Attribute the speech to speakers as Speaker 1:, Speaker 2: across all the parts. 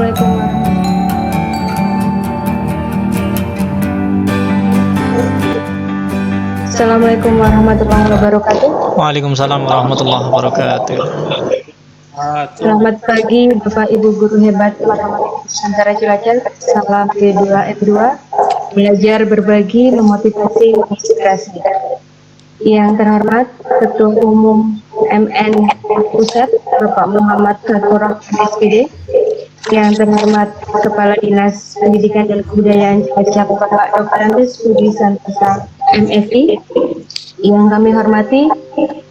Speaker 1: Assalamualaikum warahmatullahi wabarakatuh.
Speaker 2: Waalaikumsalam warahmatullahi wabarakatuh.
Speaker 1: Selamat pagi Bapak Ibu guru hebat Matematika Nusantara Cilacap. Salam G2 F2. Belajar, berbagi, memotivasi, menginspirasi. Yang terhormat Ketua Umum MN Pusat Bapak Muhammad Khalifur SPD. Yang terhormat Kepala Dinas Pendidikan dan Kebudayaan Cilacap Bapak Dr. Andes Budi Santosa MFI. Yang kami hormati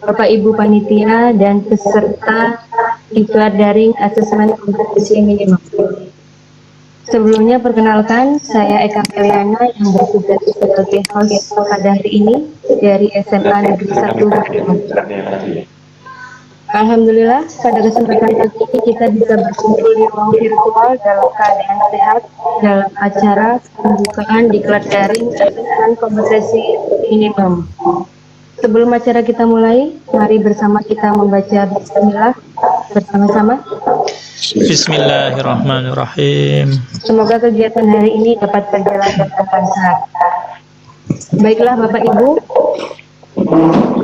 Speaker 1: Bapak Ibu Panitia dan peserta Diklat Daring Asesmen Kompetisi Minimum. Sebelumnya perkenalkan, saya Eka Meliana yang bertugas sebagai host pada hari ini dari SMA Negeri 1 Bandung. Alhamdulillah, pada kesempatan ini kita bisa berkumpul di ruang virtual dalam keadaan sehat dalam acara pembukaan Diklat Daring Asesmen Kompetisi Minimum. Sebelum acara kita mulai, mari bersama kita membaca Bismillah bersama-sama.
Speaker 2: Bismillahirrahmanirrahim.
Speaker 1: Semoga kegiatan hari ini dapat berjalan dengan lancar. Baiklah Bapak Ibu,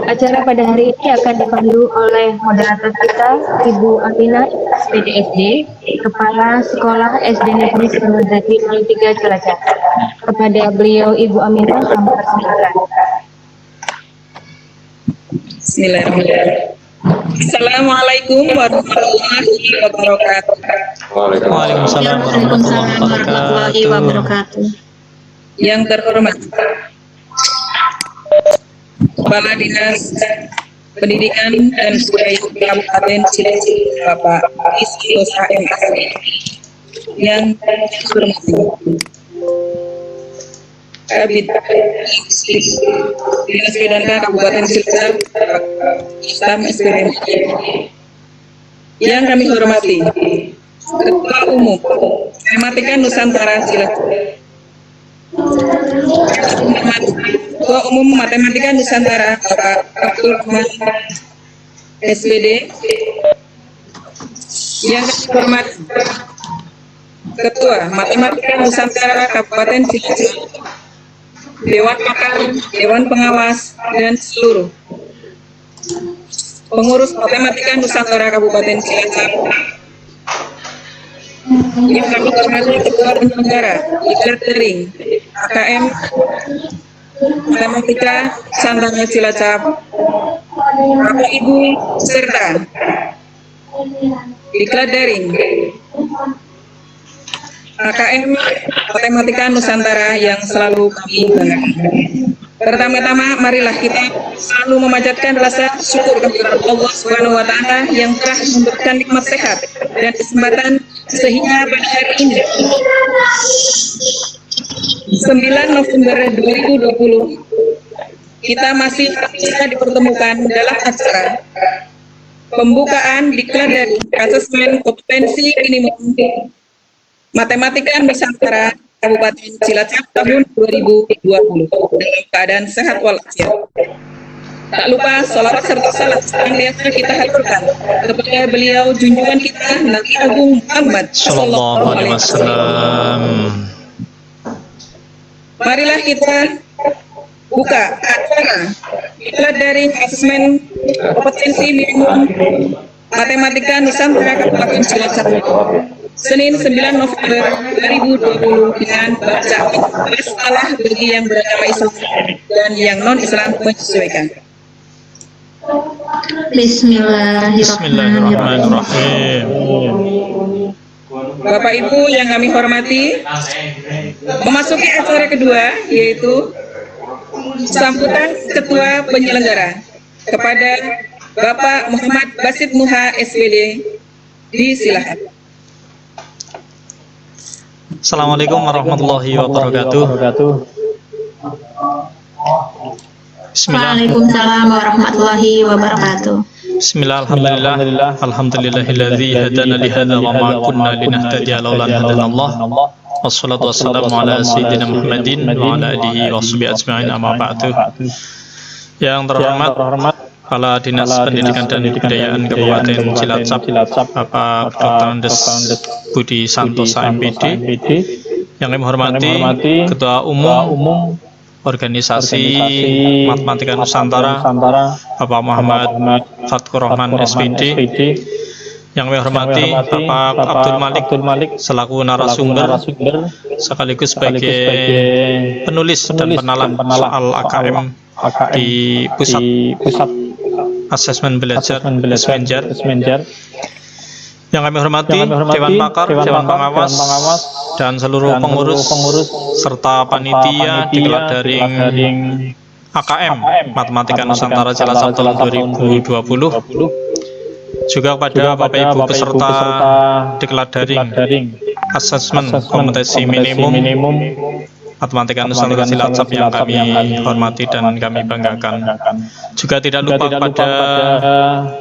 Speaker 1: acara pada hari ini akan dipandu oleh moderator kita, Ibu Aminah SPDSD, Kepala Sekolah SD Negeri Sirnazaki 03 Cilacap. Kepada beliau Ibu Aminah, kami persilakan.
Speaker 3: Bismillahirrahmanirrahim. Assalamualaikum warahmatullahi wabarakatuh.
Speaker 2: Waalaikumsalam warahmatullahi wabarakatuh.
Speaker 3: Yang terhormat Kepala Dinas Pendidikan dan Kebudayaan Kabupaten Cilacap Bapak Santosa MFI. Yang terhormat Kabid Dinas Pendidikan Kabupaten Cilacap Islam SPDM. Yang kami hormati Ketua Umum Matematika Nusantara Cilacap, Ketua Umum Matematika Nusantara Bapak Abdul Rahman SPD. Yang kami hormati Ketua Matematika Nusantara Kabupaten Cilacap, Dewan Pakar, Dewan Pengawas, dan seluruh pengurus Matematika Nusantara Kabupaten Cilacap. Yang kami hormati Ketua Penyelenggara Diklat Daring AKM Matematika Nusantara Cilacap, Bapak Ibu serta Diklat Daring AKM Matematika Nusantara yang selalu kami banggakan. Pertama-tama, marilah kita selalu memanjatkan rasa syukur kepada Allah Subhanahu wa Ta'ala yang telah memberikan nikmat sehat dan kesempatan sehingga pada hari ini 9 November 2020 kita masih bisa dipertemukan dalam acara pembukaan Diklat Daring Asesmen Kompetensi Minimum Matematika Nusantara Kabupaten Cilacap tahun 2020 dalam keadaan sehat walafiat. Tak lupa sholawat serta salam yang biasa kita haturkan kepada beliau junjungan kita Nabi Agung Muhammad Sallallahu Alaihi Wasallam. Marilah kita buka acara Diklat Daring Asesmen Kompetensi Minimum Matematika Nusantara Kabupaten Cilacap Senin 9 November 2020 dengan bacaan Basalah bagi yang beragama Islam dan yang non-Islam menyesuaikan.
Speaker 2: Bismillahirrahmanirrahim.
Speaker 3: Bapak Ibu yang kami hormati, memasuki acara kedua yaitu sambutan Ketua Penyelenggara kepada Bapak Muhammad Basit Nuha SPD. Disilakan.
Speaker 2: Assalamualaikum warahmatullahi wabarakatuh.
Speaker 4: Waalaikumsalam warahmatullahi wabarakatuh.
Speaker 2: Bismillah, alhamdulillahilladzi hadana li hadza wa ma kunna linahtadiya laula an hadanallah. Wassalatu wassalamu ala sayyidina Muhammadin wa ala alihi wa sahbihi ajma'in, amma ba'du. Yang terhormat Kepala Dinas Pendidikan dan Kebudayaan Kabupaten Cilacap, Bapak Dr. Andes Budi Santosa MPD. Yang kami hormati Ketua Umum Organisasi Matematika Nusantara, Bapak Muhammad Fatkur Rahman SPD. Yang kami hormati Bapak Abdul Malik selaku narasumber sekaligus sebagai penulis dan penalam soal AKM di Pusat Asesmen Belajar Ismenjar. Yang kami hormati Dewan Pakar, Dewan Pengawas, dan seluruh pengurus serta panitia diklat daring AKM Matematika Nusantara Cilacap tahun 2020. Juga kepada Bapak Ibu peserta diklat daring Asesmen Kompetensi Minimum Matematika Nusantara Cilacap yang kami hormati dan kami banggakan. Juga tidak lupa pada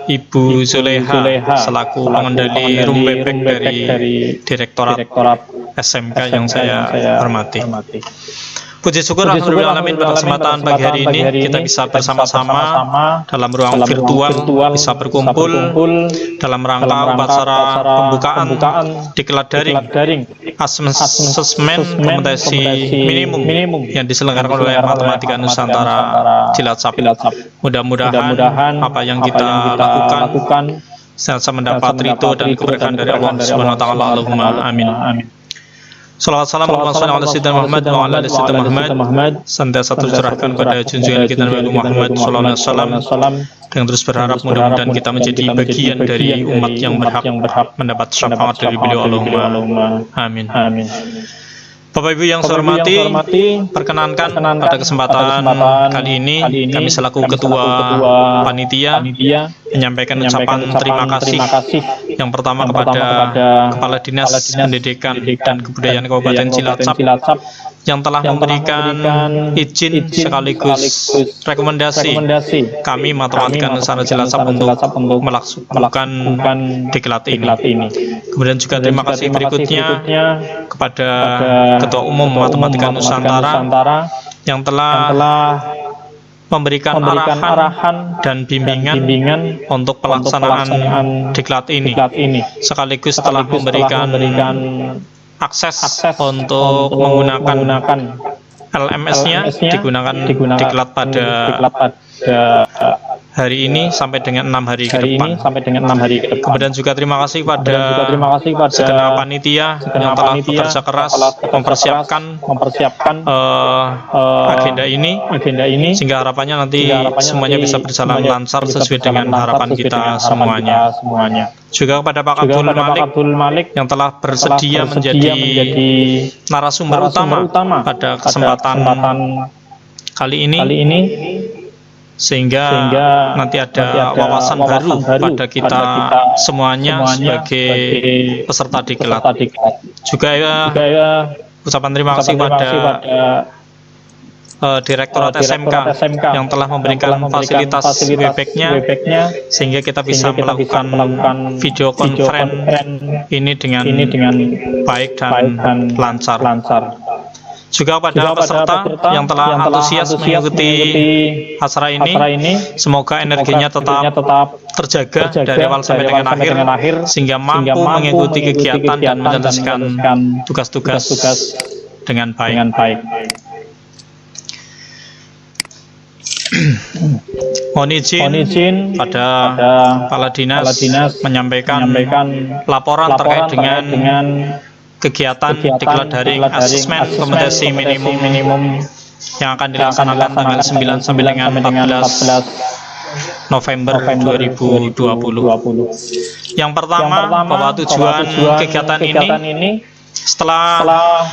Speaker 2: Ibu Zuleha selaku pengendali room bebek dari Direktorat SMK yang saya hormati. Puji syukur alhamdulillahalamin pada kesempatan pagi hari ini kita bisa bersama-sama dalam ruang virtual, bisa berkumpul dalam rangka upacara pembukaan diklat daring asesmen kompetensi minimum yang diselenggarakan oleh Matematika Nusantara Cilacap. Mudah-mudahan apa yang kita lakukan senantiasa mendapat ridho dan keberkahan dari Allah Subhanahu wa taala. Allahumma amin. Salawat salam ala Sayyidina Muhammad wa ala ali Sayyidina Muhammad, senantiasa tercurahkan pada junjungan kita Nabi Muhammad sallallahu alaihi wasallam, dengan terus berharap mudah-mudahan kita menjadi bagian dari umat yang berhak mendapat syafaat dari beliau. Allahumma amin. Bapak Ibu yang saya hormati, perkenankan pada kesempatan kali ini kami selaku Ketua Panitia menyampaikan ucapan terima kasih yang pertama kepada Kepala Dinas Pendidikan dan Kebudayaan Kabupaten Cilacap yang telah memberikan izin sekaligus rekomendasi kami Matematika Nusantara Cilacap untuk melakukan diklat ini. Kemudian juga terima kasih berikutnya kepada Ketua Umum Matematika Nusantara yang telah memberikan arahan dan bimbingan untuk pelaksanaan diklat ini, sekaligus telah memberikan akses untuk menggunakan LMS-nya digunakan diklat pada hari ini sampai dengan 6 hari ke depan. Kemudian juga terima kasih pada segenap panitia yang telah bekerja keras mempersiapkan agenda ini sehingga harapannya nanti semuanya bisa berjalan lancar sesuai dengan harapan kita semuanya. Juga kepada Pak Abdul Malik yang telah bersedia menjadi narasumber utama pada kesempatan kali ini, sehingga nanti ada wawasan baru pada kita semuanya sebagai peserta diklat. Juga ucapan terima kasih pada Direktorat SMK yang telah memberikan fasilitas webback-nya sehingga kita bisa melakukan video conference ini dengan baik dan lancar. Juga pada peserta yang telah antusias mengikuti acara ini, semoga energinya tetap terjaga dari awal sampai dengan akhir sehingga mampu mengikuti kegiatan dan menyelesaikan tugas-tugas dengan baik. Mohon izin pada Kepala Dinas menyampaikan laporan terkait dengan kegiatan diklat daring asesmen kompetensi minimum yang akan dilaksanakan tanggal 9 sampai dengan 14 November 2020. Yang pertama, bahwa tujuan kegiatan ini setelah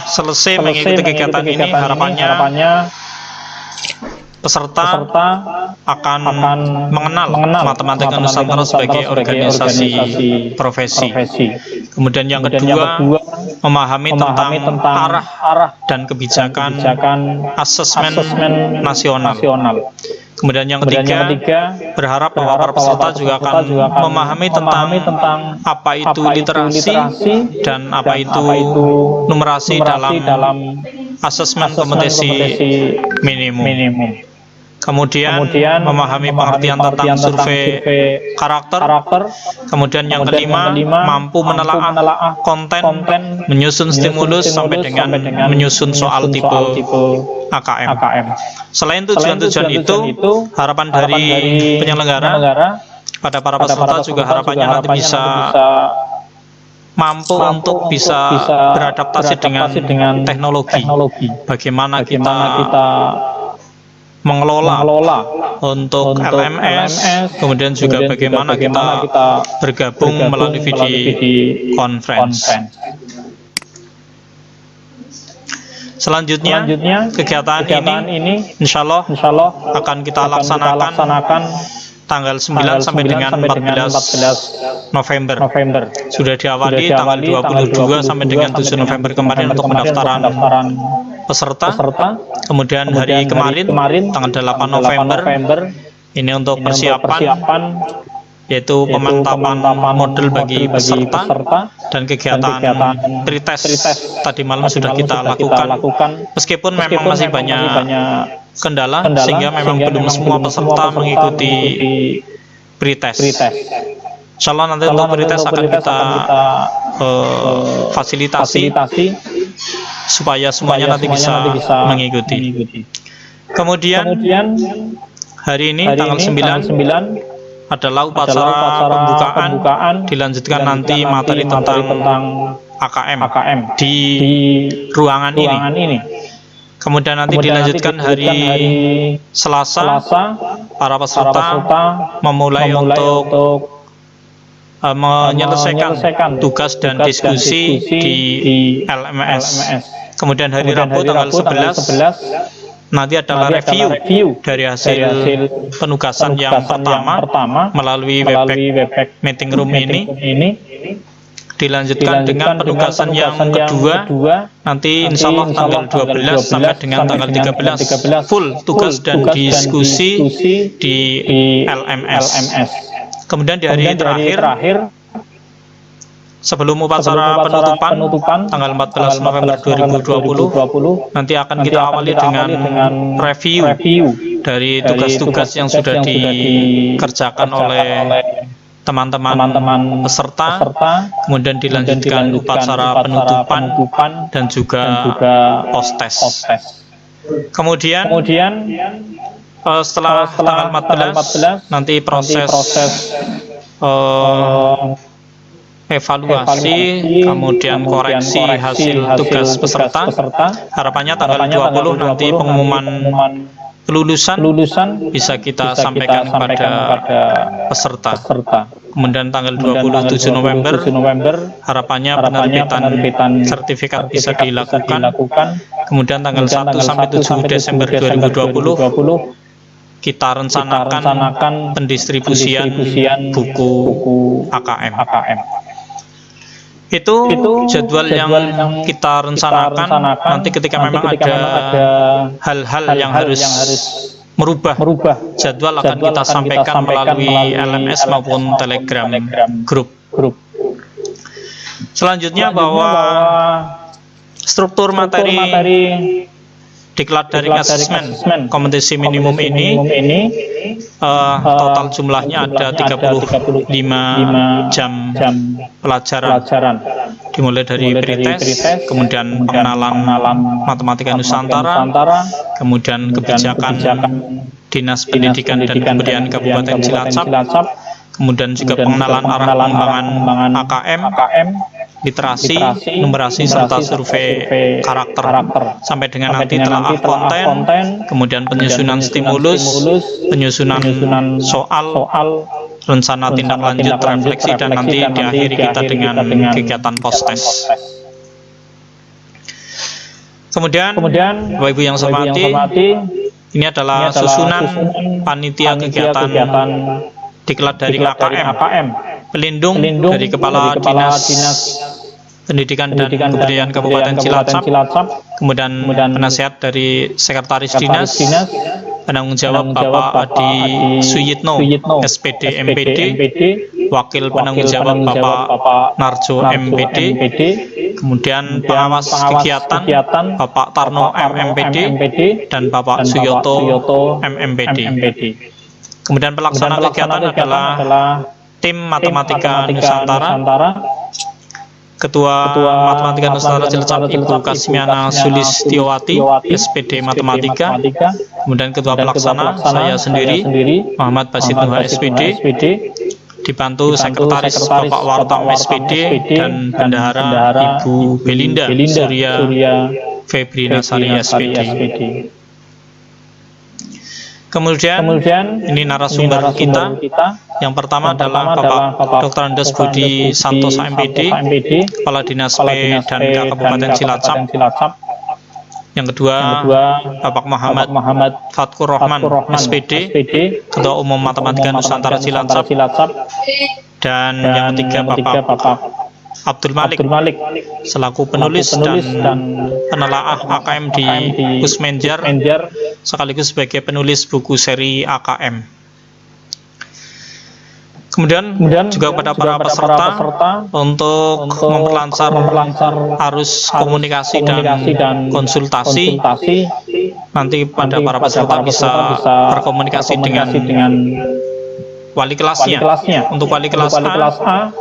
Speaker 2: selesai mengikuti kegiatan ini, harapannya peserta akan mengenal Matematika Nusantara sebagai organisasi profesi. Kemudian yang kedua, memahami tentang arah dan kebijakan asesmen nasional. Kemudian yang ketiga, berharap bahwa para peserta juga akan memahami tentang apa itu literasi dan apa itu numerasi dalam asesmen kompetensi minimum. kemudian memahami pengertian tentang survei karakter, kemudian yang kelima mampu menelaah konten, menyusun stimulus sampai dengan menyusun soal tipe AKM. Selain tujuan-tujuan itu, harapan dari penyelenggara pada para peserta juga harapannya nanti bisa mampu untuk bisa beradaptasi dengan teknologi. Bagaimana kita mengelola untuk LMS, kemudian juga bagaimana kita bergabung melalui video conference. Selanjutnya, kegiatan ini insya Allah akan kita laksanakan tanggal 9 sampai dengan 14 November. Sudah diawali tanggal 22 sampai dengan 7 November kemarin untuk pendaftaran peserta. Kemudian hari kemarin tanggal 8 November ini untuk persiapan, yaitu pemantapan model bagi peserta dan kegiatan pretest tadi malam sudah kita lakukan. Meskipun memang masih banyak kendala sehingga memang belum semua peserta mengikuti pretest. Insya Allah nanti untuk pretest akan kita fasilitasi supaya semuanya nanti bisa mengikuti. Kemudian hari ini tanggal 9 adalah upacara pembukaan, dilanjutkan nanti materi tentang AKM di ruangan ini. Kemudian nanti dilanjutkan hari Selasa, para peserta memulai untuk menyelesaikan tugas dan diskusi di LMS. Kemudian hari Rabu tanggal 11 nanti adalah review dari hasil penugasan yang pertama melalui Webex meeting room ini. Dilanjutkan dengan penugasan yang kedua nanti insya Allah tanggal 12 sampai dengan tanggal 13 full tugas dan diskusi di LMS. Kemudian di hari terakhir sebelum upacara penutupan tanggal 14 November 2020 nanti akan kita awali dengan review dari tugas-tugas yang sudah dikerjakan oleh teman-teman peserta, kemudian dilanjutkan upacara penutupan dan juga post-test. Kemudian setelah tanggal 14 nanti proses evaluasi, kemudian koreksi hasil tugas peserta. Harapannya tanggal 20 nanti pengumuman kelulusan bisa kita sampaikan kepada peserta. Kemudian tanggal 27 November harapannya penerbitan sertifikat bisa dilakukan. Kemudian tanggal 1 sampai 7 Desember 2020 kita rencanakan pendistribusian buku AKM. Itu jadwal yang kita rencanakan. Nanti ketika memang ada hal-hal yang harus merubah jadwal akan kita sampaikan melalui LMS maupun Telegram grup. Selanjutnya bahwa struktur materi Diklat Daring Assessment kompetisi minimum ini total jumlahnya ada 35 jam pelajaran, dimulai dari pretest, kemudian pengenalan matematika Nusantara, kemudian kebijakan Dinas Pendidikan dan Kebudayaan Kabupaten Cilacap, kemudian juga pengenalan arah pengembangan AKM, literasi, numerasi, serta survei karakter, sampai dengan nanti telaah konten, kemudian penyusunan stimulus, penyusunan soal, rencana tindak lanjut, refleksi, dan nanti diakhiri kita dengan kegiatan post-test. Kemudian, Bapak Ibu yang saya hormati, ini adalah susunan panitia kegiatan Diklat Daring AKM, pelindung dari Kepala Dinas Pendidikan dan Kebudayaan Kabupaten Cilacap, kemudian penasihat dari Sekretaris Dinas, Penanggung jawab Bapak Adi Suyitno, SPD MPD, Wakil Penanggung jawab Bapak Narjo MPD, kemudian pengawas kegiatan Bapak Tarno MMPD dan Bapak Suyoto MMPD. Kemudian pelaksana kegiatan adalah tim Matematika Nusantara. Ketua Matematika Nusantara Cilacap Ibu Kasmiana Sulistiowati, SPD Matematika. Kemudian Ketua Pelaksana saya sendiri, Muhammad Basit Nuha SPD, dibantu Sekretaris Bapak Wartam SPD dan Bendahara Ibu Belinda Surya Febri Nasari SPD. Kemudian ini narasumber kita. Yang pertama adalah Bapak Dr. Andes Budi Santosa MPD, Kepala Dinas P dan K Kabupaten Cilacap. Yang kedua, Bapak Muhammad Fatkur Rahman SPD, Ketua Umum Matematika Nusantara Cilacap. Dan yang ketiga, Bapak Abdul Malik selaku penulis dan penelaah AKM di Pusmenjar sekaligus sebagai penulis buku seri AKM. Kemudian juga kepada para peserta untuk memperlancar arus komunikasi dan konsultasi, nanti pada para peserta bisa berkomunikasi dengan wali kelasnya. Untuk wali kelas A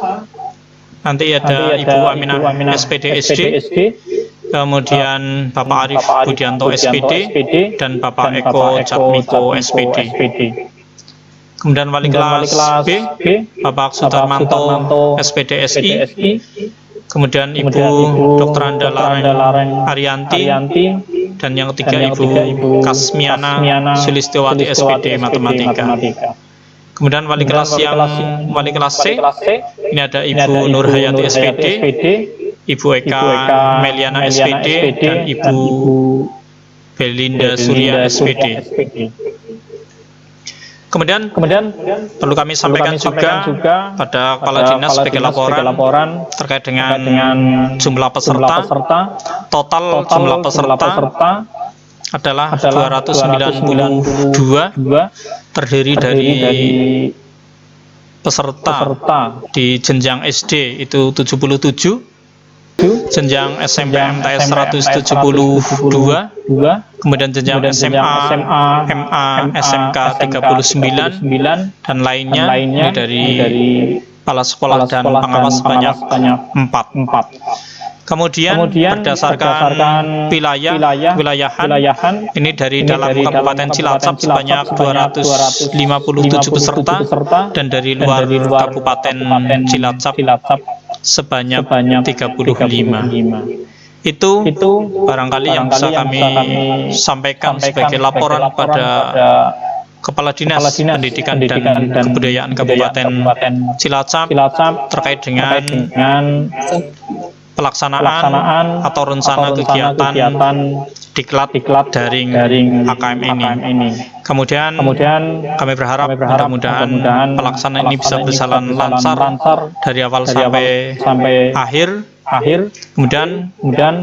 Speaker 2: nanti ada Ibu Aminah SPD SD, kemudian Bapak Arif Budianto SPD, dan Bapak Eko Jatmiko SPD. Kemudian wali kelas B, Bapak Sudarmanto SPD SI, kemudian Ibu Dr. Anda Laren Arianti, dan yang ketiga Ibu Kasmiana Sulistiowati SPD Matematika. Kemudian wali kelas C, ini ada Ibu Nurhayati SPD, Ibu Eka Meliana SPD, dan Ibu Belinda Surya SPD. Kemudian perlu kami sampaikan juga pada Kepala Dinas sebagai laporan terkait dengan jumlah peserta. Total jumlah peserta adalah 292, terdiri dari peserta di jenjang SD itu 77, jenjang SMP MTS 172, kemudian jenjang SMA, MA, SMK 39, dan lainnya dari kepala sekolah dan pengawas sebanyak 4. Kemudian berdasarkan wilayahan, ini dari dalam Kabupaten Cilacap sebanyak 257 peserta, dan dari luar Kabupaten Cilacap sebanyak 35. Itu barangkali yang bisa kami sampaikan sebagai laporan pada Kepala Dinas Pendidikan dan Kebudayaan Kabupaten Cilacap terkait dengan pelaksanaan atau rencana kegiatan diklat daring AKM ini. Kemudian kami berharap mudah-mudahan pelaksanaan ini bisa berjalan lancar dari awal sampai akhir. Kemudian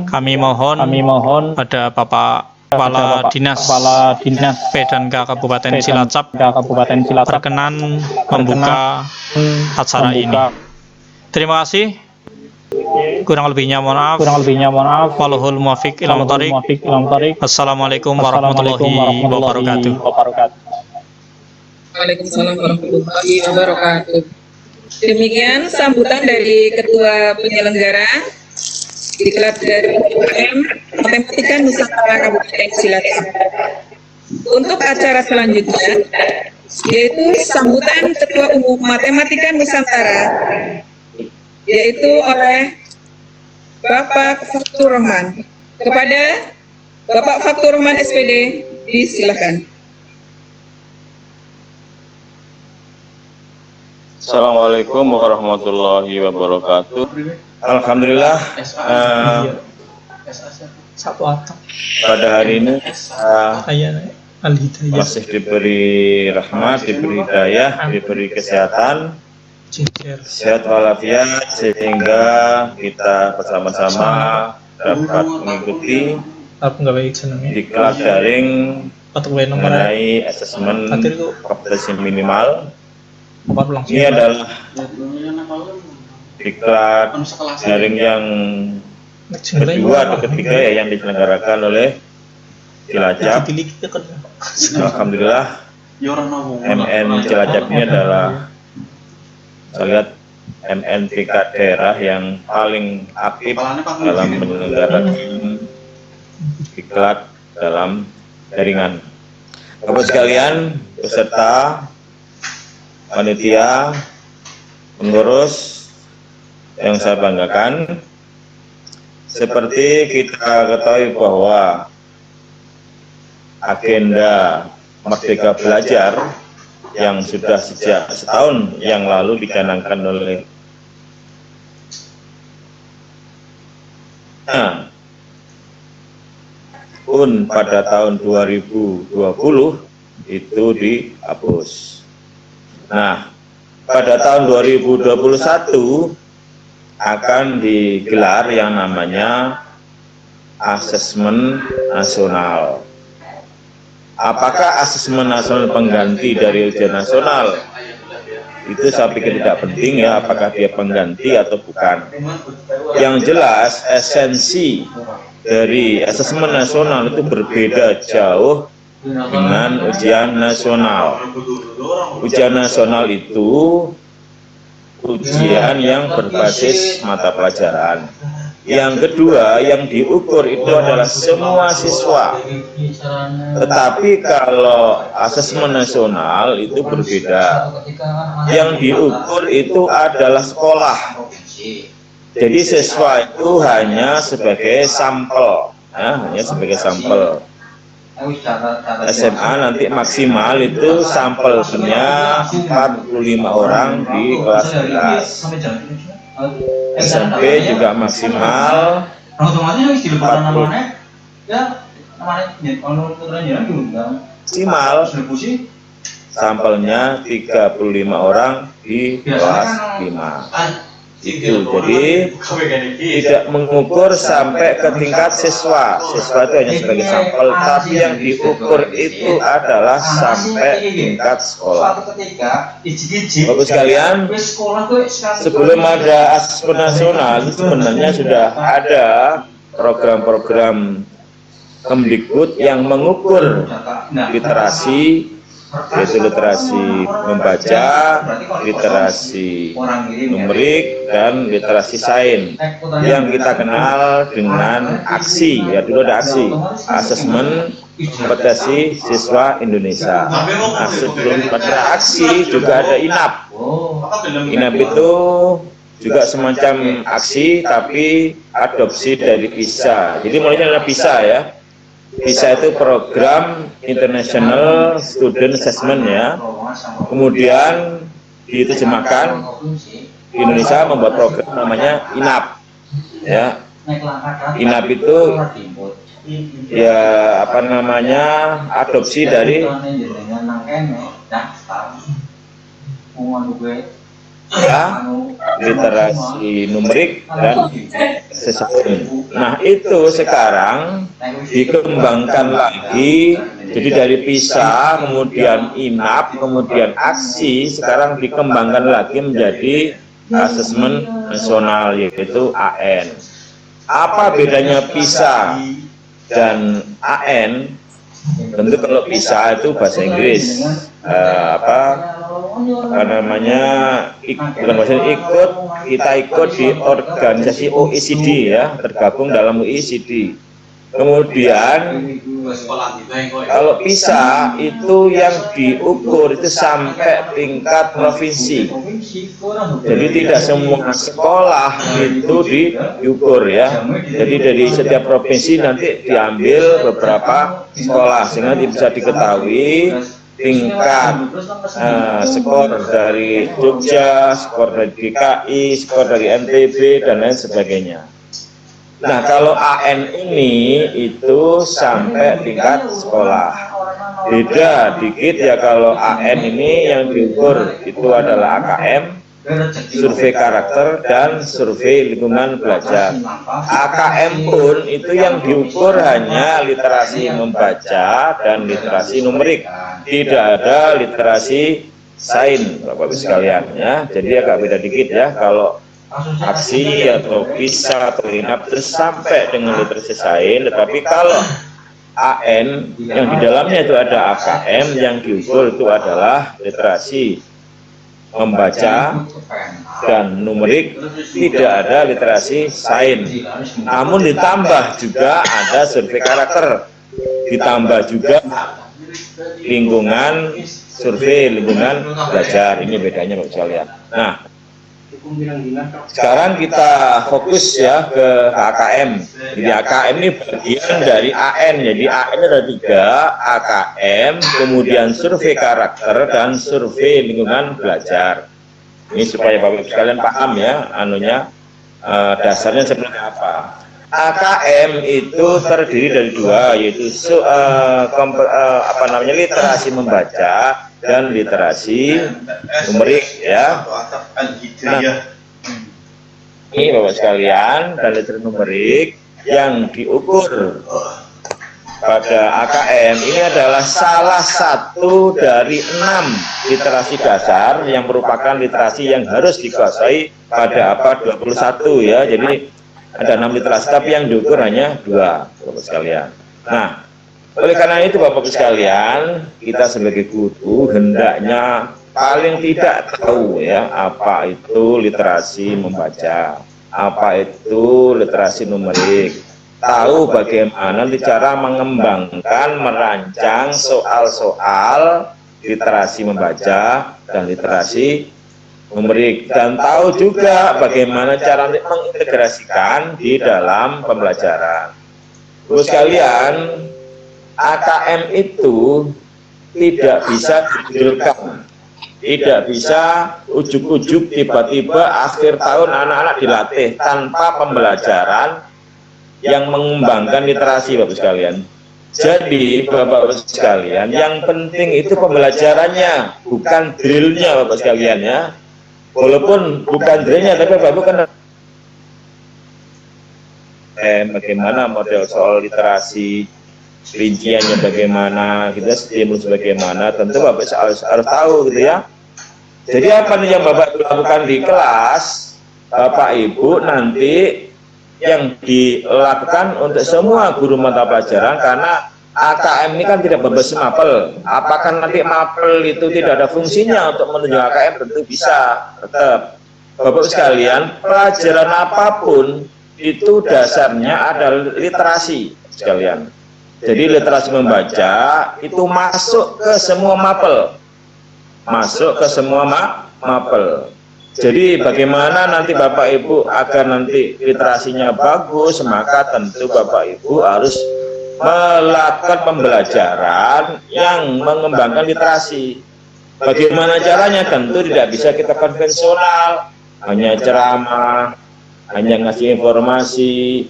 Speaker 2: kami mohon pada Bapak Kepala Dinas P dan K Kabupaten Cilacap berkenan membuka acara ini. Terima kasih. Kurang lebihnya mohon maaf. Wallahul muwaffiq ila thoriq. Assalamualaikum warahmatullahi wabarakatuh.
Speaker 3: Waalaikumsalam warahmatullahi wabarakatuh. Demikian sambutan dari Ketua Penyelenggara Diklat dari UKM Matematika Nusantara Kabupaten Cilacap. Untuk acara selanjutnya yaitu sambutan Ketua Umum Matematika Nusantara, yaitu oleh Bapak Faktur Rahman. Kepada Bapak Faktur Rahman SPD, disilakan.
Speaker 5: Assalamualaikum warahmatullahi wabarakatuh. Alhamdulillah, pada hari ini masih diberi rahmat, diberi hidayah, diberi kesehatan, sehat walafiat, sehingga kita bersama-sama dapat mengikuti diklat daring mengenai asesmen kompetensi minimal. Ini adalah diklat daring yang kedua atau ketiga ya yang diselenggarakan oleh Cilacap. Alhamdulillah MN Cilacap ini adalah, saya lihat, MN tingkat daerah yang paling aktif dalam menyelenggarakan diklat dalam jaringan. Bapak sekalian, peserta, panitia, pengurus yang saya banggakan, seperti kita ketahui bahwa agenda Merdeka Belajar yang sudah sejak setahun yang lalu dicanangkan oleh pun pada tahun 2020 itu dihapus. Nah, pada tahun 2021 akan digelar yang namanya asesmen nasional. Apakah asesmen nasional pengganti dari ujian nasional? Itu saya pikir tidak penting ya, apakah dia pengganti atau bukan. Yang jelas esensi dari asesmen nasional itu berbeda jauh dengan ujian nasional. Ujian nasional itu ujian yang berbasis mata pelajaran. Yang kedua, yang diukur itu adalah semua siswa. Tetapi kalau asesmen nasional itu berbeda. Yang diukur itu adalah sekolah. Jadi siswa itu hanya sebagai sampel, ya, hanya sebagai sampel. SMA nanti maksimal itu sampelnya 45 orang di kelas 11. SMP juga maksimal 40. Maksimal sampelnya 35 orang di kelas 5. Itu jadi tidak mengukur sampai ke tingkat siswa. Siswa itu hanya sebagai sampel, tapi yang diukur itu adalah sampai tingkat sekolah. Bapak sekalian, sebelum ada asesmen nasional sebenarnya sudah ada program-program Kemdikbud yang mengukur literasi, yaitu literasi membaca, literasi numerik, dan literasi sains yang kita kenal dengan aksi. Ya, dulu ada aksi, asesmen kompetensi siswa Indonesia. Nah, sebelum pada aksi juga ada INAP. INAP itu juga semacam aksi tapi adopsi dari PISA. Jadi mulainya adalah PISA ya. PISA itu program International Student Assessment ya. Kemudian diterjemahkan di Indonesia membuat program namanya INAP. Ya. INAP itu ya apa namanya adopsi dari ya, literasi numerik dan assessment. Nah, itu sekarang dikembangkan lagi. Jadi dari PISA, kemudian INAP, kemudian aksi, sekarang dikembangkan lagi menjadi asesmen nasional, yaitu AN. Apa bedanya PISA dan AN? Tentu kalau PISA itu bahasa Inggris, kita ikut di organisasi OECD ya, tergabung dalam OECD. Kemudian kalau PISA itu yang diukur itu sampai tingkat provinsi. Jadi tidak semua sekolah itu diukur ya. Jadi dari setiap provinsi nanti diambil beberapa sekolah sehingga bisa diketahui tingkat skor dari Jogja, skor dari DKI, skor dari NTB dan lain sebagainya. Nah, kalau AN ini itu sampai tingkat sekolah. Beda dikit ya, kalau AN ini yang diukur itu adalah AKM, survei karakter, dan survei lingkungan belajar. AKM pun itu yang diukur hanya literasi membaca dan literasi numerik, tidak ada literasi sains, Bapak-Ibu sekalian ya. Jadi agak beda dikit ya, kalau aksi atau kisah atau inap terus sampai dengan literasi sains. Tetapi kalau AN yang di dalamnya itu ada AKM, yang diukur itu adalah literasi membaca dan numerik, tidak ada literasi sains. Namun ditambah juga ada survei karakter, ditambah juga lingkungan, survei lingkungan belajar. Ini bedanya Bapak sekalian. Nah, sekarang kita fokus ya ke AKM. Jadi AKM ini bagian dari AN. Jadi AN ada 3, AKM, kemudian survei karakter dan survei lingkungan belajar. Ini supaya Bapak sekalian paham ya, dasarnya seperti apa. AKM itu terdiri dari 2, yaitu literasi membaca dan literasi numerik ya. Nah, ini Bapak sekalian, dan literasi numerik yang diukur pada AKM ini adalah salah satu dari 6 literasi dasar yang merupakan literasi yang harus dikuasai pada abad 21 ya. Jadi ada 6 literasi, tapi yang diukur hanya 2 Bapak sekalian. Nah, oleh karena itu Bapak sekalian, kita sebagai guru hendaknya paling tidak tahu ya apa itu literasi membaca, apa itu literasi numerik, tahu bagaimana cara mengembangkan, merancang soal-soal literasi membaca dan literasi numerik, dan tahu juga bagaimana cara mengintegrasikan di dalam pembelajaran. Terus sekalian, AKM itu tidak bisa dijudulkan, tidak bisa ujuk-ujuk tiba-tiba akhir tahun anak-anak dilatih tanpa pembelajaran yang mengembangkan literasi Bapak sekalian. Jadi Bapak sekalian, yang penting itu pembelajarannya, bukan drillnya Bapak sekalian ya. Walaupun bukan drillnya, tapi Bapak kan bagaimana model soal literasi, rinciannya bagaimana, kita stimulus bagaimana, tentu Bapak harus tahu gitu ya. Jadi apa yang Bapak lakukan di kelas, Bapak Ibu nanti yang dilakukan untuk semua guru mata pelajaran, karena AKM ini kan tidak berbasis mapel. Apakah nanti mapel itu tidak ada fungsinya untuk menunjuk AKM? Tentu bisa, tetap. Bapak sekalian, pelajaran apapun itu dasarnya adalah literasi sekalian. Jadi literasi membaca itu masuk ke semua mapel, masuk ke semua mapel. Jadi bagaimana nanti Bapak Ibu agar nanti literasinya bagus, maka tentu Bapak Ibu harus melakukan pembelajaran yang mengembangkan literasi. Bagaimana caranya? Tentu tidak bisa kita konvensional, hanya ceramah, hanya ngasih informasi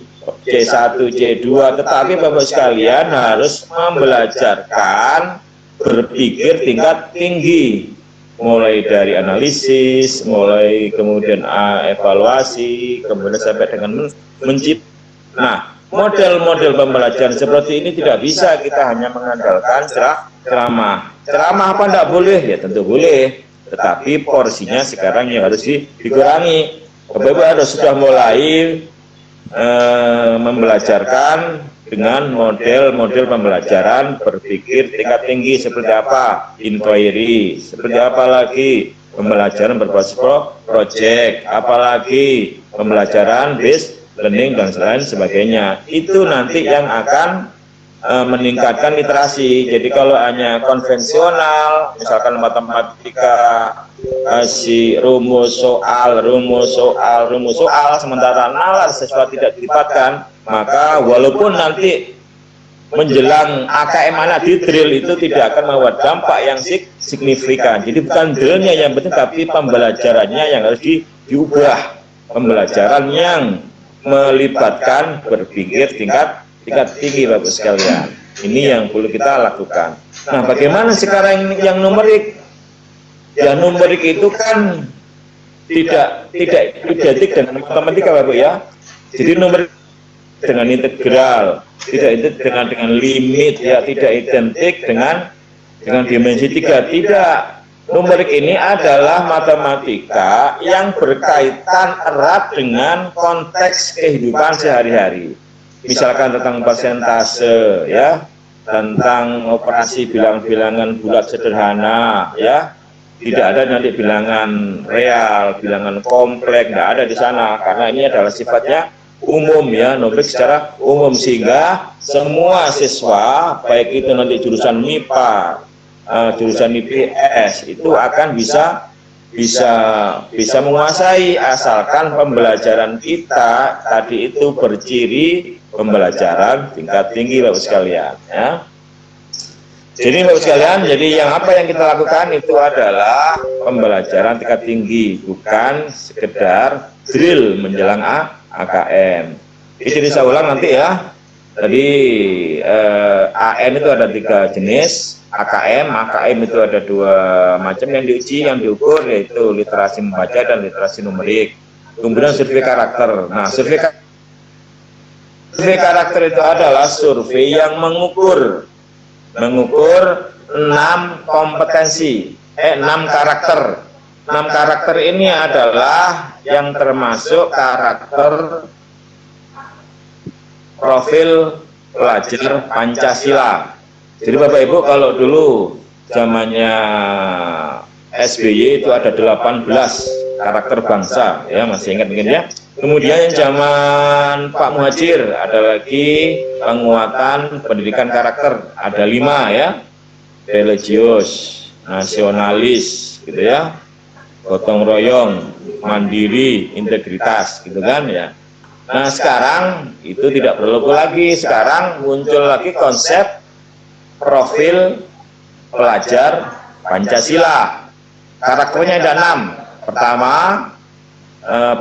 Speaker 5: C1, C2, tetapi Bapak sekalian harus membelajarkan berpikir tingkat tinggi, mulai dari analisis, mulai kemudian evaluasi, kemudian sampai dengan menciptakan. Nah, model-model pembelajaran seperti ini tidak bisa kita hanya mengandalkan ceramah. Ceramah apa enggak boleh? Ya tentu boleh, tetapi porsinya sekarang yang harus dikurangi. Bapak Ibu harus sudah mulai membelajarkan dengan model-model pembelajaran berpikir tingkat tinggi seperti apa? Inquiry, seperti apa lagi? Pembelajaran berbasis project, apalagi pembelajaran based learning dan lain sebagainya. Itu nanti yang akan meningkatkan literasi. Jadi kalau hanya konvensional, misalkan matematika, kasih rumus soal, sementara nalar sesuatu tidak dilibatkan, maka walaupun nanti menjelang AKM anak di drill itu tidak akan membuat dampak yang signifikan. Jadi bukan drillnya yang penting, tapi pembelajarannya yang harus diubah. Pembelajaran yang melibatkan berpikir tingkat tinggi Bapak sekalian. Ini yang perlu kita lakukan. Nah, bagaimana sekarang yang numerik? Ya numerik itu kan tidak identik dengan matematika Bapak ya. Jadi numerik dengan integral, tidak identik dengan limit ya, tidak identik dengan dimensi 3. Tidak. Numerik ini adalah matematika yang berkaitan erat dengan konteks kehidupan sehari-hari. Misalkan tentang persentase ya, tentang operasi bilangan-bilangan bulat sederhana ya. Tidak ada nanti bilangan real, bilangan kompleks, nggak ada di sana karena ini adalah sifatnya umum ya, numerik secara umum, sehingga semua siswa baik itu nanti jurusan MIPA, jurusan IPS itu akan bisa menguasai asalkan pembelajaran kita tadi itu berciri pembelajaran tingkat tinggi Bapak sekalian ya. Jadi Bapak sekalian, jadi apa yang kita lakukan itu adalah pembelajaran tingkat tinggi, bukan sekedar drill menjelang AKM. Jadi saya ulang nanti ya. Tadi AN itu ada 3 jenis, AKM itu ada 2 macam yang diuji, yang diukur yaitu literasi membaca dan literasi numerik. Kemudian survei karakter. Nah, survei karakter itu adalah survei yang mengukur 6 kompetensi, 6 karakter. 6 karakter ini adalah yang termasuk karakter profil pelajar Pancasila. Jadi Bapak Ibu kalau dulu zamannya SBY itu ada 18 karakter bangsa ya, masih ingat mungkin ya. Kemudian zaman Pak Muhadjir ada lagi penguatan pendidikan karakter, ada 5 ya. Religius, nasionalis gitu ya. Gotong royong, mandiri, integritas gitu kan ya. Nah sekarang itu tidak perlu lagi, sekarang muncul lagi konsep profil pelajar Pancasila. Karakternya ada 6. Pertama,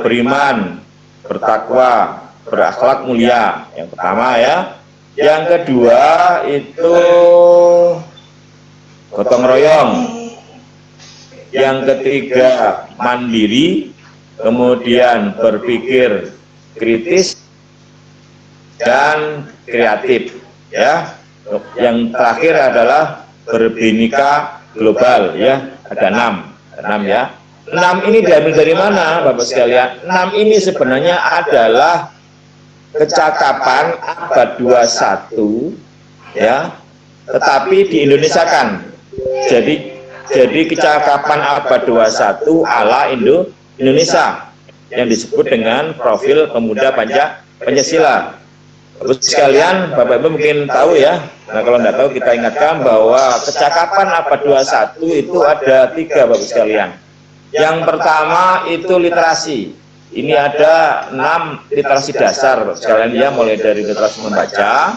Speaker 5: beriman, bertakwa, berakhlak mulia. Yang pertama ya. Yang kedua itu gotong royong. Yang ketiga mandiri, kemudian berpikir kritis dan kreatif ya. Yang terakhir adalah berbhinneka global ya, ada 6 ya. 6 ini diambil dari mana Bapak sekalian? 6 ini sebenarnya adalah kecakapan abad 21 ya, tetapi diindonesiakan. Jadi kecakapan abad 21 ala Indonesia yang disebut dengan profil pemuda Pancasila. Bapak sekalian, Bapak Ibu mungkin tahu ya. Nah kalau nggak tahu kita ingatkan bahwa kecakapan abad 21 itu ada 3 Bapak sekalian. Yang pertama itu literasi. Ini ada 6 literasi dasar Bapak sekalian ya, mulai dari literasi membaca,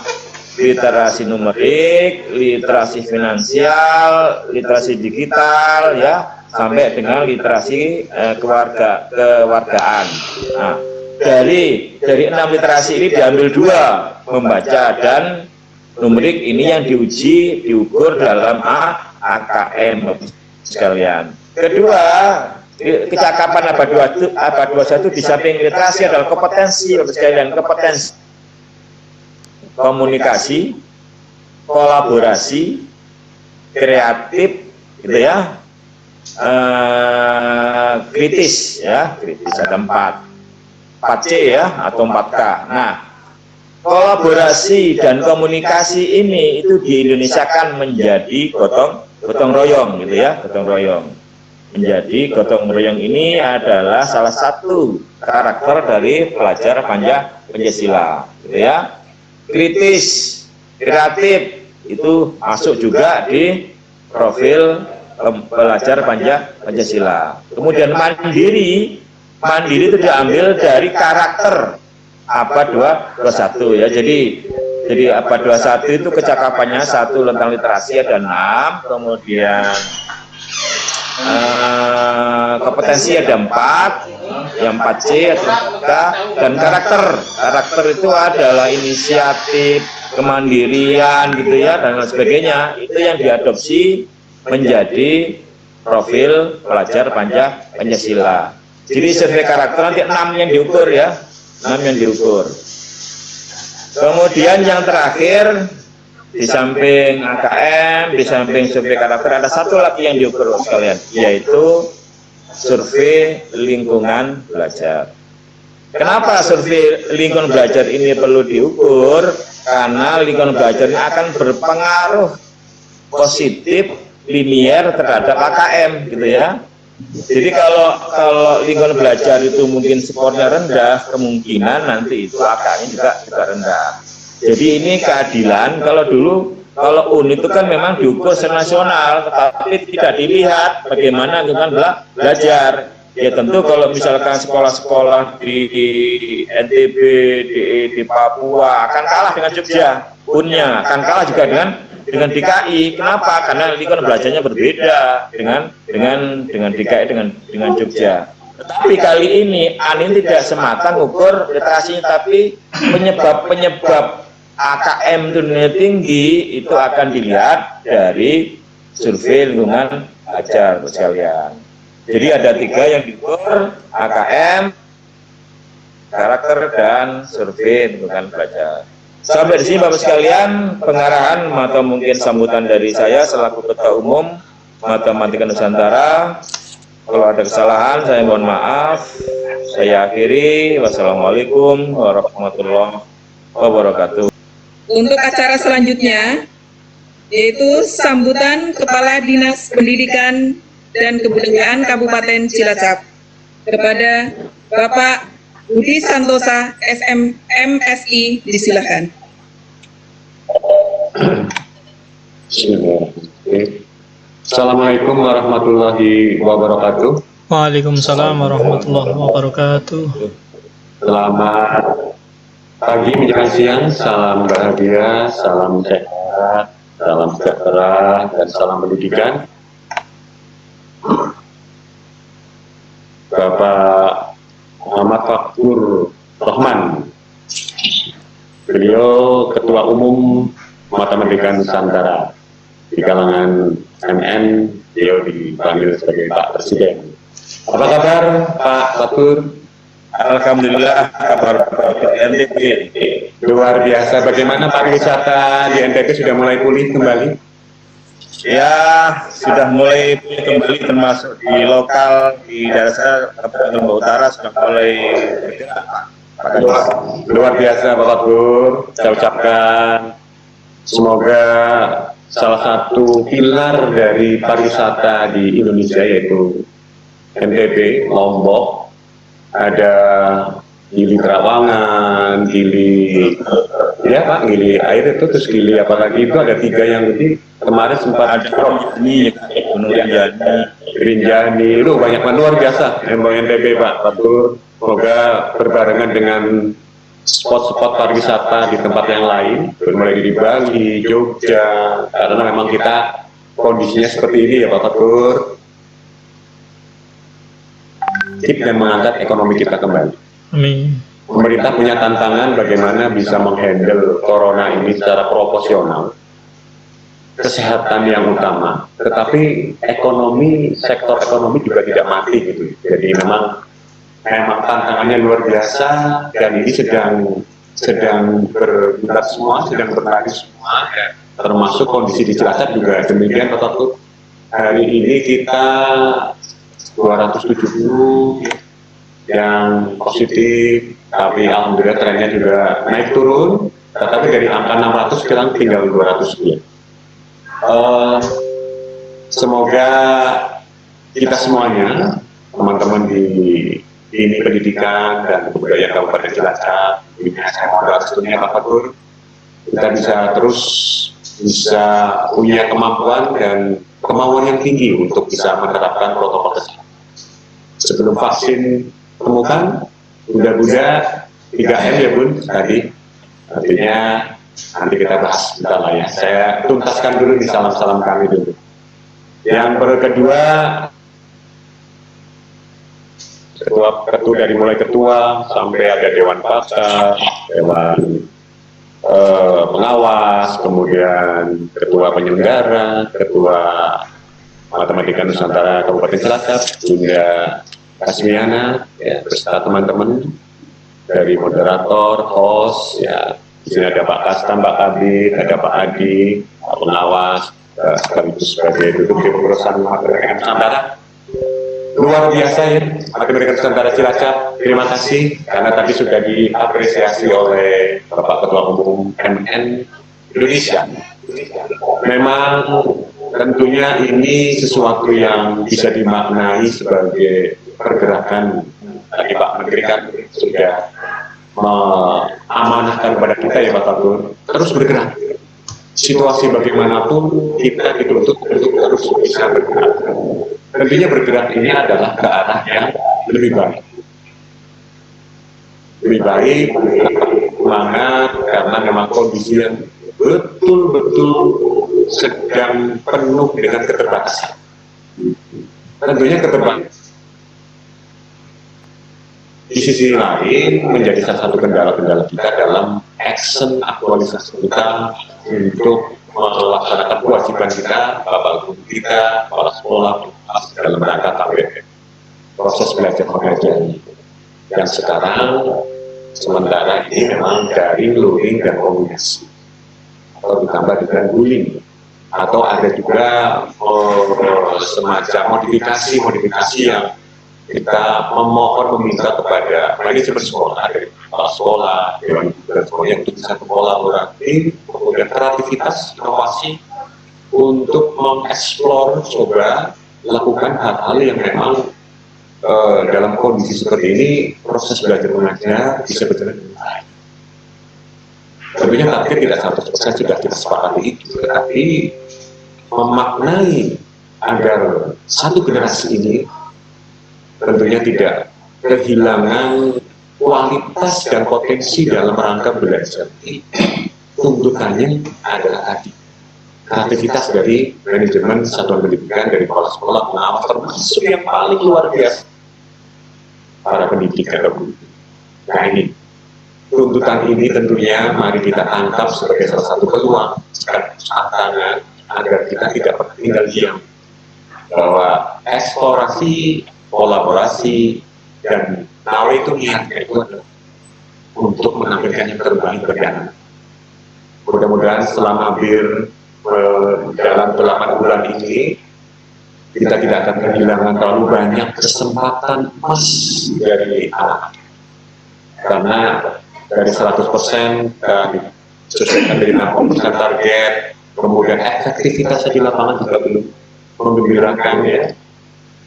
Speaker 5: literasi numerik, literasi finansial, literasi digital ya, sampai dengan literasi kewargaan. Nah, dari 6 literasi ini diambil 2, membaca dan numerik, ini yang diukur dalam AKM sekalian. Kedua, kecakapan abad 21 di samping literasi adalah kompetensi sekalian, kompetensi komunikasi, kolaborasi, kreatif gitu ya. Kritis ya, kritis ada 4C ya atau 4K. Nah, kolaborasi dan komunikasi ini itu diindonesiakan menjadi gotong royong gitu ya, gotong royong. Menjadi gotong royong ini adalah salah satu karakter dari pelajar Pancasila gitu ya. Kritis, kreatif itu masuk juga di profil pelajar Pancasila. Kemudian mandiri itu diambil dari karakter abad 21 ya. Jadi abad 21 itu kecakapannya 1 tentang literasi ada 6, kemudian kompetensi ada 4, yang 4C dan karakter itu adalah inisiatif, kemandirian gitu ya dan lain sebagainya. Itu yang diadopsi menjadi profil pelajar Pancasila. Jadi survei karakter nanti 6 yang diukur ya, 6 yang diukur. Kemudian yang terakhir, di samping AKM, di samping survei karakter ada satu lagi yang diukur sekalian, yaitu survei lingkungan belajar. Kenapa survei lingkungan belajar ini perlu diukur? Karena lingkungan belajar ini akan berpengaruh positif linier terhadap AKM gitu ya. Jadi kalau lingkungan belajar itu mungkin skornya rendah, kemungkinan nanti itu AKM juga rendah. Jadi ini keadilan. Kalau dulu kalau UN itu kan memang diukur secara nasional, tetapi tidak dilihat bagaimana lingkungan belajar. Ya tentu kalau misalkan sekolah-sekolah di NTB, di Papua akan kalah dengan Jogja, UNnya akan kalah juga dengan DKI. Kenapa? Karena lingkungan belajarnya berbeda dengan DKI dengan Jogja. Tetapi kali ini ANIN tidak semata mengukur literasinya, tapi penyebab AKM itu nilai tinggi itu akan dilihat dari survei lingkungan belajar sekalian. Jadi ada 3 yang diukur, AKM, karakter, dan survei lingkungan belajar. Sampai di sini Bapak sekalian, pengarahan atau mungkin sambutan dari saya selaku Ketua Umum Matematika Nusantara. Kalau ada kesalahan saya mohon maaf. Saya akhiri. Wassalamualaikum warahmatullahi wabarakatuh.
Speaker 3: Untuk acara selanjutnya, yaitu sambutan Kepala Dinas Pendidikan dan Kebudayaan Kabupaten Cilacap kepada Bapak Budi Santosa MSI, disilakan.
Speaker 6: Assalamualaikum warahmatullahi wabarakatuh.
Speaker 2: Waalaikumsalam warahmatullahi wabarakatuh.
Speaker 6: Selamat pagi menjelang siang, salam bahagia, salam sehat, salam sejahtera, dan salam pendidikan. Bapak Muhammad Faktur Rahman, beliau Ketua Umum Matematika Nusantara. Di kalangan MN, beliau dipanggil sebagai Pak Presiden. Apa kabar Pak Faktur?
Speaker 5: Alhamdulillah, kabar NTB
Speaker 6: luar biasa. Bagaimana pariwisata di NTB sudah mulai pulih kembali?
Speaker 5: ya, sudah mulai kembali, termasuk di lokal di daerah saya Kabupaten Lombok Utara sudah mulai bergerak, Pak.
Speaker 6: Luar biasa Pak Faktur. Saya ucapkan semoga salah satu pilar dari pariwisata di Indonesia yaitu NTB, Lombok, ada Gili Trawangan, Gili, ya Pak, Gili air itu, terus Gili apalagi itu ada 3 yang ini kemarin sempat
Speaker 5: Ada Rinjani, Gunung
Speaker 6: Rinjani, itu banyak banget, luar biasa NTB Pak Faktur. Semoga berbarengan dengan spot-spot pariwisata di tempat yang lain, mulai di Bali, Jogja, karena memang kita kondisinya seperti ini ya Pak Faktur. Dan mengangkat ekonomi kita kembali.
Speaker 2: Amin.
Speaker 6: Pemerintah punya tantangan bagaimana bisa menghandle corona ini secara proporsional. Kesehatan yang utama, tetapi ekonomi, sektor ekonomi juga tidak mati gitu. Jadi memang tantangannya luar biasa, dan ini sedang bergulat semua, sedang berlari semua, termasuk kondisi di Cilacap juga demikian Pak Faktur. Hari ini kita 270 yang positif, tapi alhamdulillah trennya juga naik turun, tetapi dari angka 600 sekarang tinggal 200 sekian. Semoga kita semuanya, teman-teman di pendidikan dan kebudayaan Kabupaten Cilacap, ini saya mohon doa restunya Pak Faktur, kita bisa terus punya kemampuan dan kemauan yang tinggi untuk bisa menerapkan protokol kesehatan. Sebelum vaksin temukan, Bunda-bunda 3M ya Bun tadi, artinya nanti kita bahas bentar lah ya. Saya tuntaskan dulu di salam-salam kami dulu. Yang kedua, ketua dari mulai ketua sampai ada dewan pakar, dewan pengawas, kemudian ketua penyelenggara, ketua Matematika Nusantara Kabupaten Cilacap, hingga Kasmiana, ya, beserta teman-teman dari moderator, host, ya, di sini ada Pak Kastam, Pak Kabit, ada Pak Adi, Pak Pengawas, sekaligus sebagai duduk di pengurusan Masyarakat Nusantara. Luar biasa ya, Masyarakat Nusantara Cilacap. Terima kasih karena tadi sudah diapresiasi oleh Bapak Ketua Umum MN Indonesia. Memang tentunya ini sesuatu yang bisa dimaknai sebagai pergerakan. Tadi Pak Menteri kan sudah mengamanahkan kepada kita ya Pak Tabur, terus bergerak. Situasi bagaimanapun kita dituntut untuk terus bisa bergerak. Tentunya bergerak ini adalah ke arah yang lebih baik. Lebih baik, semangat, karena memang kondisi yang betul-betul sedang penuh dengan keterbatasan. Tentunya keterbatasan. Di sisi lain menjadi salah satu kendala-kendala kita dalam action aktualisasi kita untuk melaksanakan kewajiban kita, bapak guru kita, kepala sekolah, dalam rangka KBM, proses belajar mengajar yang sekarang sementara ini memang daring, luring, dan kombinasi, atau ditambah dengan bullying, atau ada juga semacam modifikasi yang kita memohon meminta kepada manajemen sekolah, dari kepala sekolah, dewan guru sekolah yang untuk bisa kolaboratif, kemudian kreativitas, inovasi untuk mengeksplor, coba lakukan hal-hal yang memang dalam kondisi seperti ini proses belajar mengajar bisa berjalan dengan baik. Tentunya target tidak 100% sudah kita sepakati itu, tetapi memaknai agar satu generasi ini tentunya tidak kehilangan kualitas dan potensi dalam rangka belajar. Tuntutannya adalah tadi kreativitas dari manajemen satuan pendidikan, dari kepala sekolah, pengawas, termasuk yang paling luar biasa para pendidik atau guru. Nah ini tuntutan ini tentunya mari kita tangkap sebagai salah satu peluang tantangan agar kita tidak tinggal diam, bahwa eksplorasi, kolaborasi, dan nawa itu niatnya itu adalah untuk menampilkan yang terbaik bagi anak. Mudah-mudahan selama hampir dalam 8 bulan ini kita tidak akan kehilangan terlalu banyak kesempatan emas dari anak, karena dari 100% sesuaikan dari 60% target, kemudian efektivitasnya di lapangan juga belum menggembirakan ya.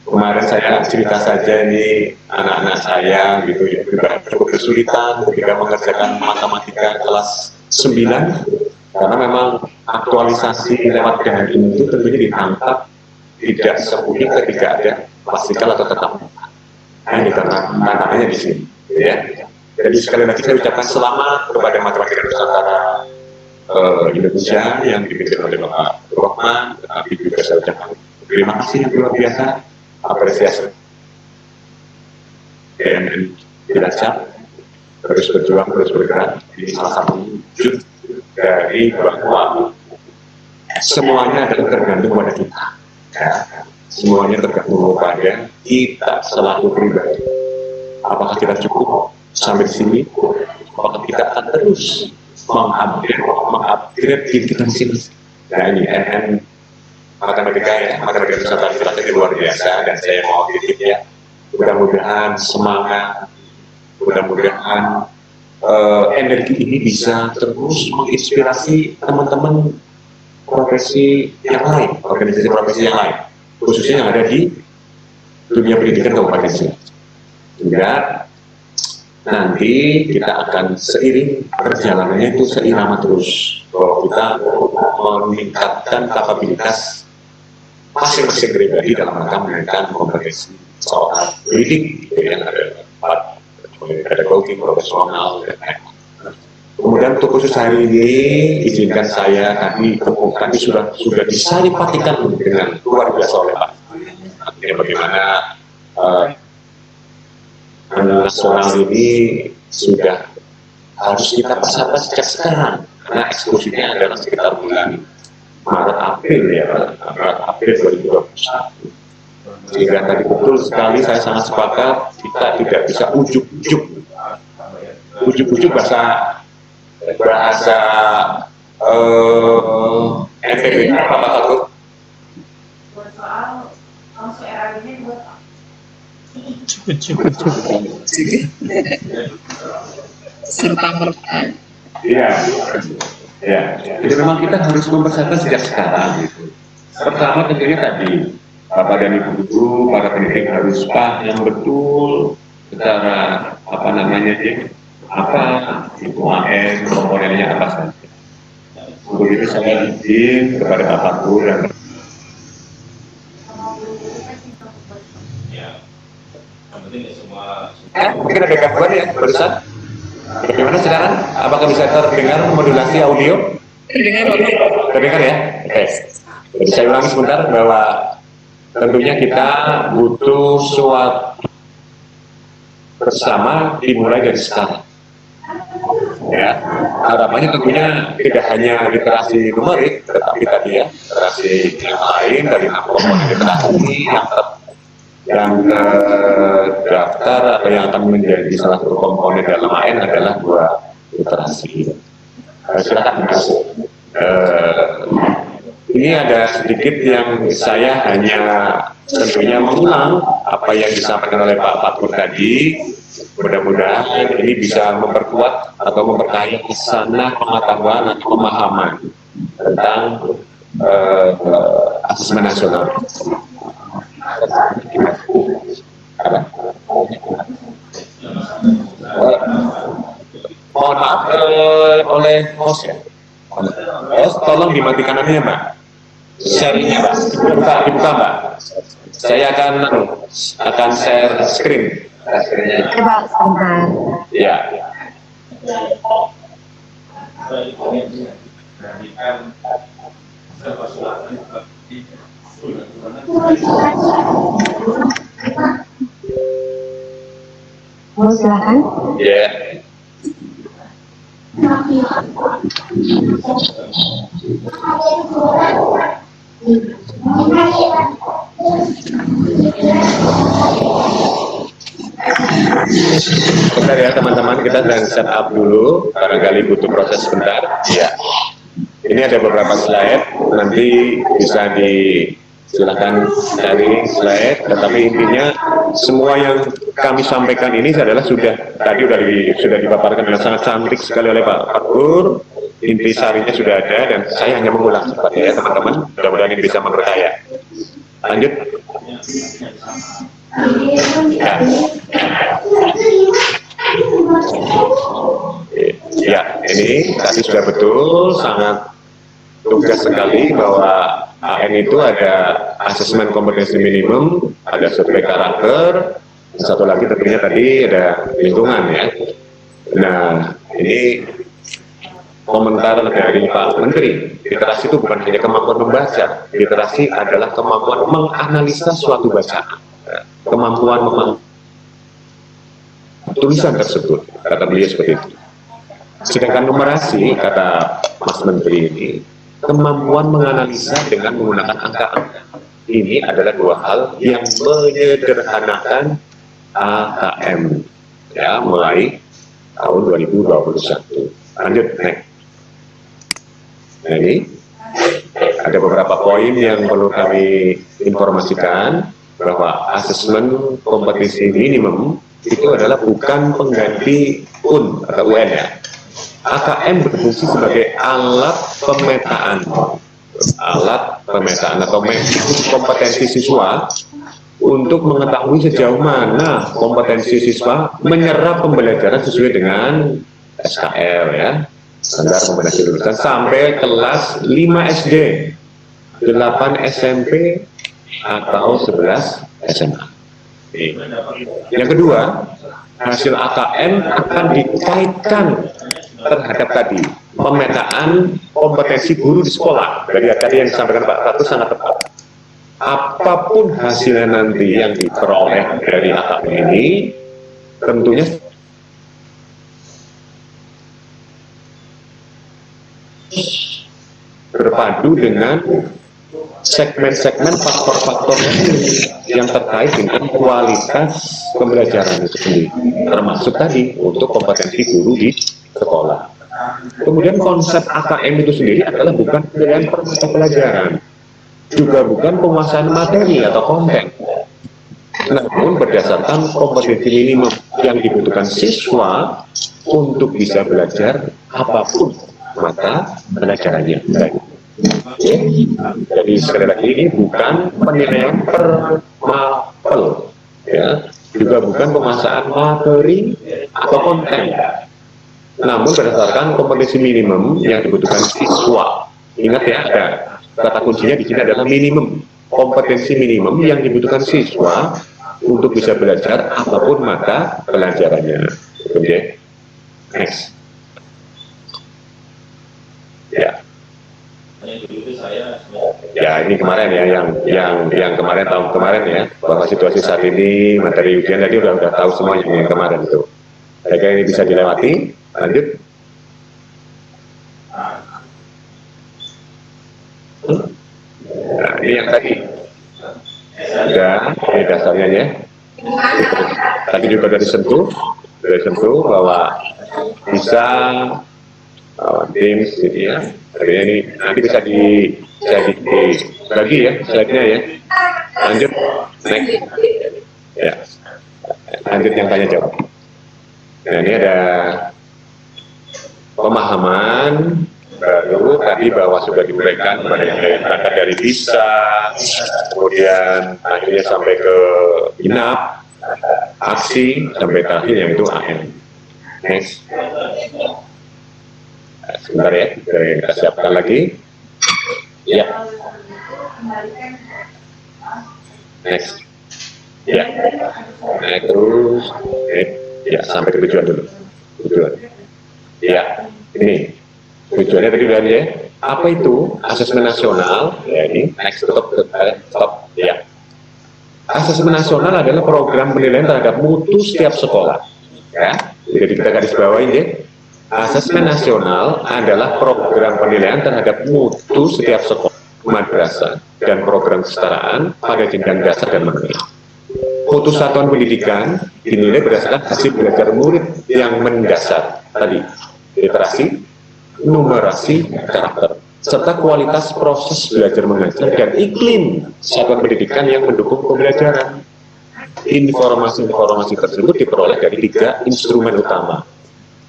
Speaker 6: Kemarin saya cerita saja nih, anak-anak saya gitu ya, juga cukup kesulitan ketika mengerjakan matematika kelas 9, karena memang aktualisasi lewat daring itu tentunya ditangkap tidak semudah ketika ada klasikal atau tetap muka. Nah ini karena tantangannya di sini ya. Jadi sekali lagi saya ucapkan selamat kepada Matematika Nusantara Indonesia yang dipimpin oleh Bapak Rohman, tetapi juga saya ucapkan terima kasih yang luar biasa, apresiasi BNN Cilacap, terus berjuang, terus bergerak. Ini salah satu wujud dari bahwa semuanya adalah tergantung pada kita ya. Semuanya tergantung pada kita selaku pribadi. Apakah kita cukup sampai sini? Apakah kita akan terus mengupgrade diri kita masing-masing? Nah ini NN Matematika ya, Matematika Nusantara Cilacap luar biasa, dan saya mau titip ya, mudah-mudahan semangat, mudah-mudahan energi ini bisa terus menginspirasi teman-teman profesi yang lain, organisasi profesi yang lain, khususnya yang ada di dunia pendidikan Kabupaten Cilacap. Sehingga nanti kita akan seiring perjalanannya itu seirama terus, bahwa kita meningkatkan kapabilitas masing-masing pribadi dalam rangka meningkatkan kompetensi soal pendidik, yang ada pedagogi profesional dan lain-lain. Kemudian untuk khusus hari ini izinkan saya tadi sudah disaripatikan dengan luar biasa oleh Pak. Artinya bagaimana nasional ini sudah harus kita persiapkan sejak sekarang, karena eksekusinya adalah sekitar bulan Maret April 2021. Sehingga tadi betul sekali saya sangat sepakat, kita tidak bisa ujuk-ujuk bahasa NTB apa Pak Fatur?
Speaker 3: serta merta.
Speaker 6: Iya, ya. Jadi memang kita harus mempersiapkan sejak sekarang. Gitu. Pertama tentunya tadi, Bapak dan Ibu guru, para pendidik harus paham betul secara apa namanya itu AN, komponennya apa saja. Untuk itu saya izin kepada Bapak Guru dan mungkin ada gangguan ya barusan. Bagaimana sekarang? Apakah bisa terdengar modulasi audio? Terdengar ya? Oke. Jadi saya ulangi sebentar bahwa tentunya kita butuh suatu bersama dimulai dari sekarang. Ya, harapannya tentunya tidak hanya literasi numerik, tetapi tadi ya literasi yang lain dari komponen literasi yang terdaftar atau yang akan menjadi salah satu komponen dalam AN adalah 2 literasi. Silakan Mas. Ini ada sedikit yang saya hanya tentunya mengulang apa yang disampaikan oleh Pak Fatur tadi. Mudah-mudahan ini bisa memperkuat atau memperkaya sana pengetahuan atau pemahaman tentang asesmen nasional. Mohon maaf oleh host ya. Host tolong dimatikan aja Mbak. Share-nya Mbak. Dibuka Mbak. Saya akan share screen.
Speaker 1: Coba sebentar.
Speaker 6: Ya.
Speaker 1: Mau silakan.
Speaker 6: Ya. Bentar ya teman-teman, kita sedang set up dulu, barangkali butuh proses sebentar. Ya. Ini ada beberapa slide, nanti bisa silakan cari slide, tetapi intinya semua yang kami sampaikan ini adalah sudah dipaparkan dengan sangat cantik sekali oleh Pak Fatur. Inti sarinya sudah ada dan saya hanya mengulang sebenarnya ya teman-teman, mudah-mudahan ini bisa memperkaya. Lanjut. Ya, ini tadi sudah betul, sangat tugas sekali bahwa AN itu ada asesmen kompetensi minimum, ada survei karakter, satu lagi tentunya tadi ada lingkungan ya. Nah, ini komentar dari Pak Menteri, literasi itu bukan hanya kemampuan membaca, literasi adalah kemampuan menganalisa suatu bacaan, kemampuan tulisan tersebut, kata beliau seperti itu. Sedangkan numerasi, kata Mas Menteri ini, kemampuan menganalisa dengan menggunakan angka-angka. Ini adalah 2 hal yang menyederhanakan AKM ya mulai tahun 2021. Lanjut, next. Nah, ini ada beberapa poin yang perlu kami informasikan bahwa asesmen kompetensi minimum itu adalah bukan pengganti UN atau UN ya. AKM berfungsi sebagai alat pemetaan atau kompetensi siswa untuk mengetahui sejauh mana kompetensi siswa menyerap pembelajaran sesuai dengan SKL ya, standar kompetensi lulusan, sampai kelas 5 SD, 8 SMP atau 11 SMA. Yang kedua, hasil AKM akan dikaitkan terhadap tadi pemetaan kompetensi guru di sekolah. Dari tadi yang disampaikan Pak Fatur sangat tepat. Apapun hasilnya nanti yang diperoleh dari AKM ini, tentunya berpadu dengan segmen-segmen faktor-faktornya yang terkait dengan kualitas pembelajaran itu sendiri, termasuk tadi untuk kompetensi guru di sekolah. Kemudian konsep AKM itu sendiri adalah bukan penilaian per mata pelajaran, juga bukan penguasaan materi atau konten, namun berdasarkan kompetensi minimum yang dibutuhkan siswa untuk bisa belajar apapun mata pelajarannya. Oke. Jadi sekali lagi ini bukan penilaian per mapel, ya, juga bukan penguasaan materi atau konten, namun berdasarkan kompetensi minimum yang dibutuhkan siswa. Ingat ya, ada kata kuncinya di sini adalah minimum, kompetensi minimum yang dibutuhkan siswa untuk bisa belajar apapun mata pelajarannya. Oke, next. Ya. Ya, ini kemarin ya, yang kemarin tahun kemarin ya, bahwa situasi saat ini materi ujian tadi udah tahu semuanya yang kemarin itu. Saya kira ini bisa dilewati. Lanjut. Nah, ini yang tadi. Ini dasarnya ya. Tadi juga sudah disentuh bahwa bisa Teams gitu ya. Artinya ini nanti bisa dibagi ya slide-nya ya. Lanjut, next. Ya, lanjut yang tanya jawab. Nah, ini ada pemahaman baru tadi bahwa sudah diberikan pada yang berangkat dari PISA, kemudian akhirnya sampai ke INAP, aksi, sampai terakhir yang itu AM. Next. Sebentar ya, kita siapkan lagi. Ya. Next. Ya. Nah, terus. Ya, sampai ke tujuan dulu. Tujuan. Ya, ini. Tujuannya tadi udah ya. Apa itu asesmen nasional? Ya, ini. Next, stop. Ya. Asesmen nasional adalah program penilaian terhadap mutu setiap sekolah. Ya, jadi kita garis bawain ya. Asesmen nasional adalah program penilaian terhadap mutu setiap sekolah, madrasah, dan program kesetaraan pada jenjang dasar dan menengah. Mutu satuan pendidikan dinilai berdasarkan hasil belajar murid yang mendasar tadi, literasi, numerasi, karakter, serta kualitas proses belajar mengajar dan iklim satuan pendidikan yang mendukung pembelajaran. Informasi-informasi tersebut diperoleh dari 3 instrumen utama,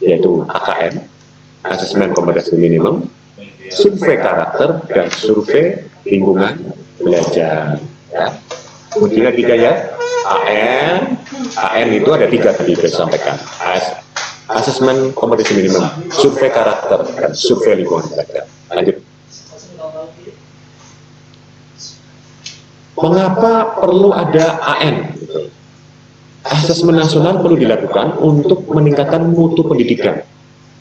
Speaker 6: yaitu AKM, asesmen kompetensi minimum, survei karakter, dan survei lingkungan belajar. Ya. Kemudian 3 ya, AM itu ada 3 tadi saya sampaikan. Asesmen kompetensi minimum, survei karakter, dan survei lingkungan belajar. Lanjut. Mengapa perlu ada AM? Asesmen nasional perlu dilakukan untuk meningkatkan mutu pendidikan,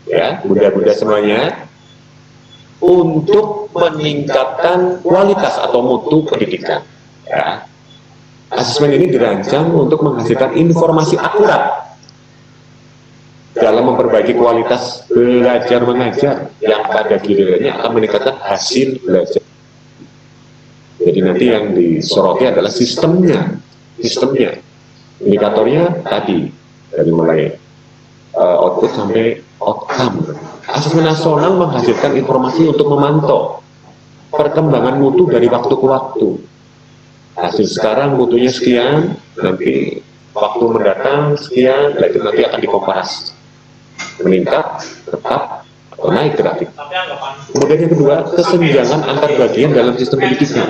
Speaker 6: ya, bunda-bunda semuanya, untuk meningkatkan kualitas atau mutu pendidikan. Ya. Asesmen ini dirancang untuk menghasilkan informasi akurat dalam memperbaiki kualitas belajar mengajar yang pada gilirannya akan meningkatkan hasil belajar. Jadi nanti yang disoroti adalah sistemnya. Indikatornya tadi dari mulai output sampai outcome. Asesmen nasional menghasilkan informasi untuk memantau perkembangan mutu dari waktu ke waktu. Hasil sekarang mutunya sekian, nanti waktu mendatang sekian, dan itu nanti akan dikomparasi, meningkat, tetap, atau naik grafik. Kemudian yang kedua, kesenjangan antar bagian dalam sistem pendidikan.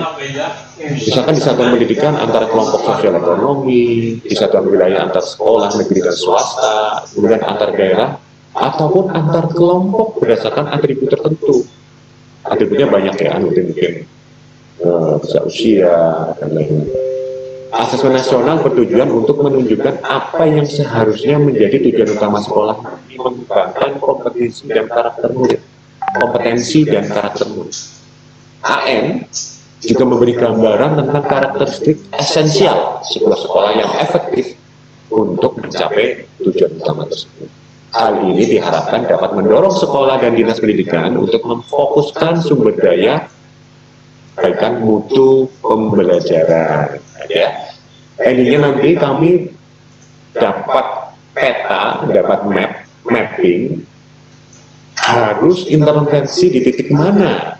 Speaker 6: Misalkan di satuan pendidikan antara kelompok sosial ekonomi, di satuan wilayah antar sekolah negeri dan swasta, kemudian antar daerah, ataupun antar kelompok berdasarkan atribut tertentu. Atributnya banyak ya, mungkin bisa usia dan lain-lain. Asesmen nasional bertujuan untuk menunjukkan apa yang seharusnya menjadi tujuan utama sekolah, mengembangkan kompetensi dan karakter murid. AM juga memberi gambaran tentang karakteristik esensial sebuah sekolah yang efektif untuk mencapai tujuan utama tersebut. Hal ini diharapkan dapat mendorong sekolah dan dinas pendidikan untuk memfokuskan sumber daya perbaikan mutu pembelajaran. Ya, endingnya nanti kami dapat peta, dapat mapping, harus intervensi di titik mana,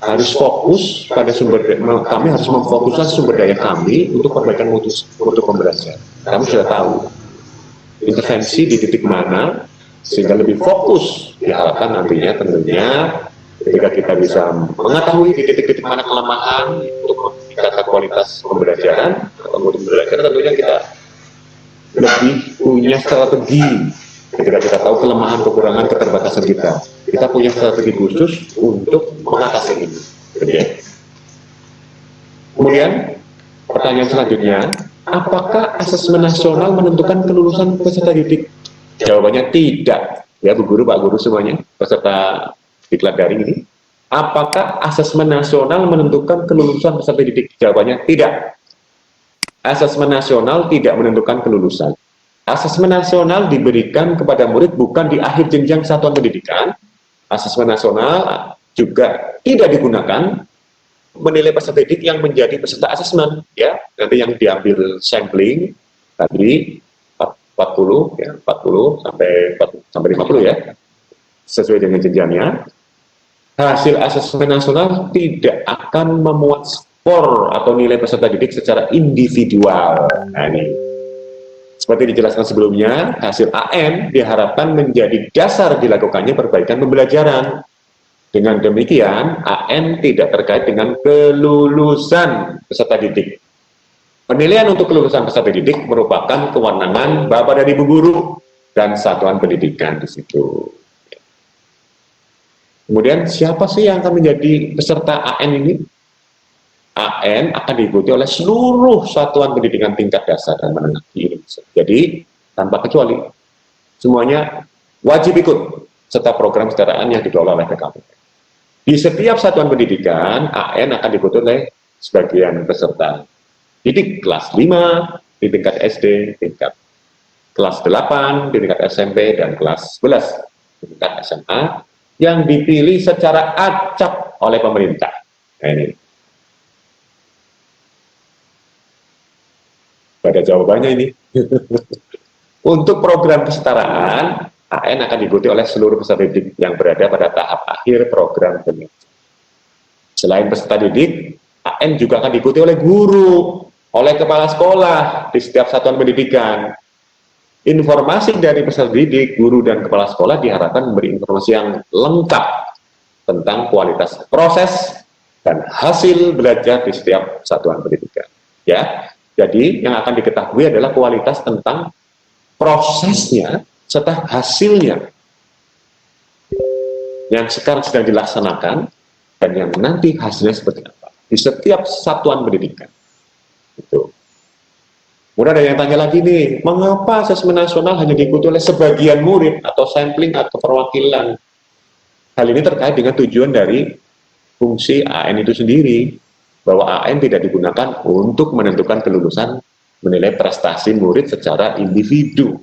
Speaker 6: harus fokus pada sumber daya, kami harus memfokuskan sumber daya kami untuk perbaikan mutu pembelajaran. Kami sudah tahu intervensi di titik mana, sehingga lebih fokus. Diharapkan nantinya tentunya ketika kita bisa mengetahui di titik-titik mana kelemahan untuk meningkatkan kualitas pembelajaran atau mutu pembelajaran, tentunya kita lebih punya strategi. Ketika kita tahu kelemahan, kekurangan, keterbatasan kita punya strategi khusus untuk mengatasi ini. Oke. Kemudian pertanyaan selanjutnya, apakah asesmen nasional menentukan kelulusan peserta didik? Jawabannya tidak. Ya, Bu Guru, Pak Guru semuanya, peserta diklat daring ini. Apakah asesmen nasional menentukan kelulusan peserta didik? Jawabannya tidak. Asesmen nasional tidak menentukan kelulusan. Asesmen nasional diberikan kepada murid bukan di akhir jenjang satuan pendidikan. Asesmen nasional juga tidak digunakan menilai peserta didik yang menjadi peserta asesmen, ya. Nanti yang diambil sampling tadi 40 ya, 40 sampai 50 ya. Sesuai dengan jenjangnya. Hasil asesmen nasional tidak akan memuat skor atau nilai peserta didik secara individual. Nah, ini seperti dijelaskan sebelumnya, hasil AN diharapkan menjadi dasar dilakukannya perbaikan pembelajaran. Dengan demikian, AN tidak terkait dengan kelulusan peserta didik. Penilaian untuk kelulusan peserta didik merupakan kewenangan Bapak dan Ibu Guru dan satuan pendidikan di situ. Kemudian, siapa sih yang akan menjadi peserta AN ini? AN akan diikuti oleh seluruh satuan pendidikan tingkat dasar dan menengah di Indonesia. Jadi, tanpa kecuali, semuanya wajib ikut serta program kesetaraan yang dikelola oleh PKP. Di setiap satuan pendidikan, AN akan diikuti oleh sebagian peserta didik kelas 5 di tingkat SD, tingkat kelas 8 di tingkat SMP, dan kelas 11 di tingkat SMA yang dipilih secara acak oleh pemerintah. Nah, ini. Pada jawabannya ini. Untuk program kesetaraan, AN akan diikuti oleh seluruh peserta didik yang berada pada tahap akhir program pendidikan. Selain peserta didik, AN juga akan diikuti oleh guru, oleh kepala sekolah di setiap satuan pendidikan. Informasi dari peserta didik, guru, dan kepala sekolah diharapkan memberi informasi yang lengkap tentang kualitas proses dan hasil belajar di setiap satuan pendidikan. Ya. Jadi yang akan diketahui adalah kualitas tentang prosesnya serta hasilnya yang sekarang sedang dilaksanakan dan yang nanti hasilnya seperti apa di setiap satuan pendidikan. Itu. Kemudian ada yang tanya lagi nih, mengapa asesmen nasional hanya diikuti oleh sebagian murid atau sampling atau perwakilan? Hal ini terkait dengan tujuan dari fungsi AN itu sendiri, bahwa AN tidak digunakan untuk menentukan kelulusan menilai prestasi murid secara individu.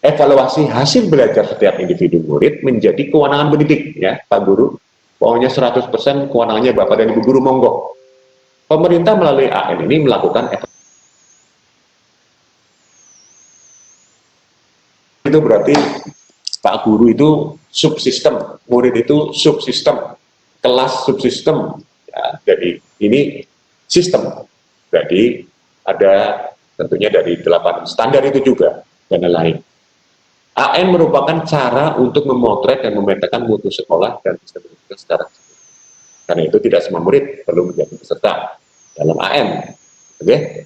Speaker 6: Evaluasi hasil belajar setiap individu murid menjadi kewenangan pendidik, ya Pak Guru. Pokoknya 100% kewenangannya Bapak dan Ibu Guru, monggo. Pemerintah melalui AN ini melakukan itu berarti Pak Guru itu subsistem, murid itu subsistem, kelas subsistem. Ya, jadi ini sistem. Jadi ada tentunya dari 8 standar itu juga dan lain-lain. AN merupakan cara untuk memotret dan memetakan mutu sekolah dan sistem pendidikan secara keseluruhan. Karena itu tidak semua murid perlu menjadi peserta dalam AN. Oke,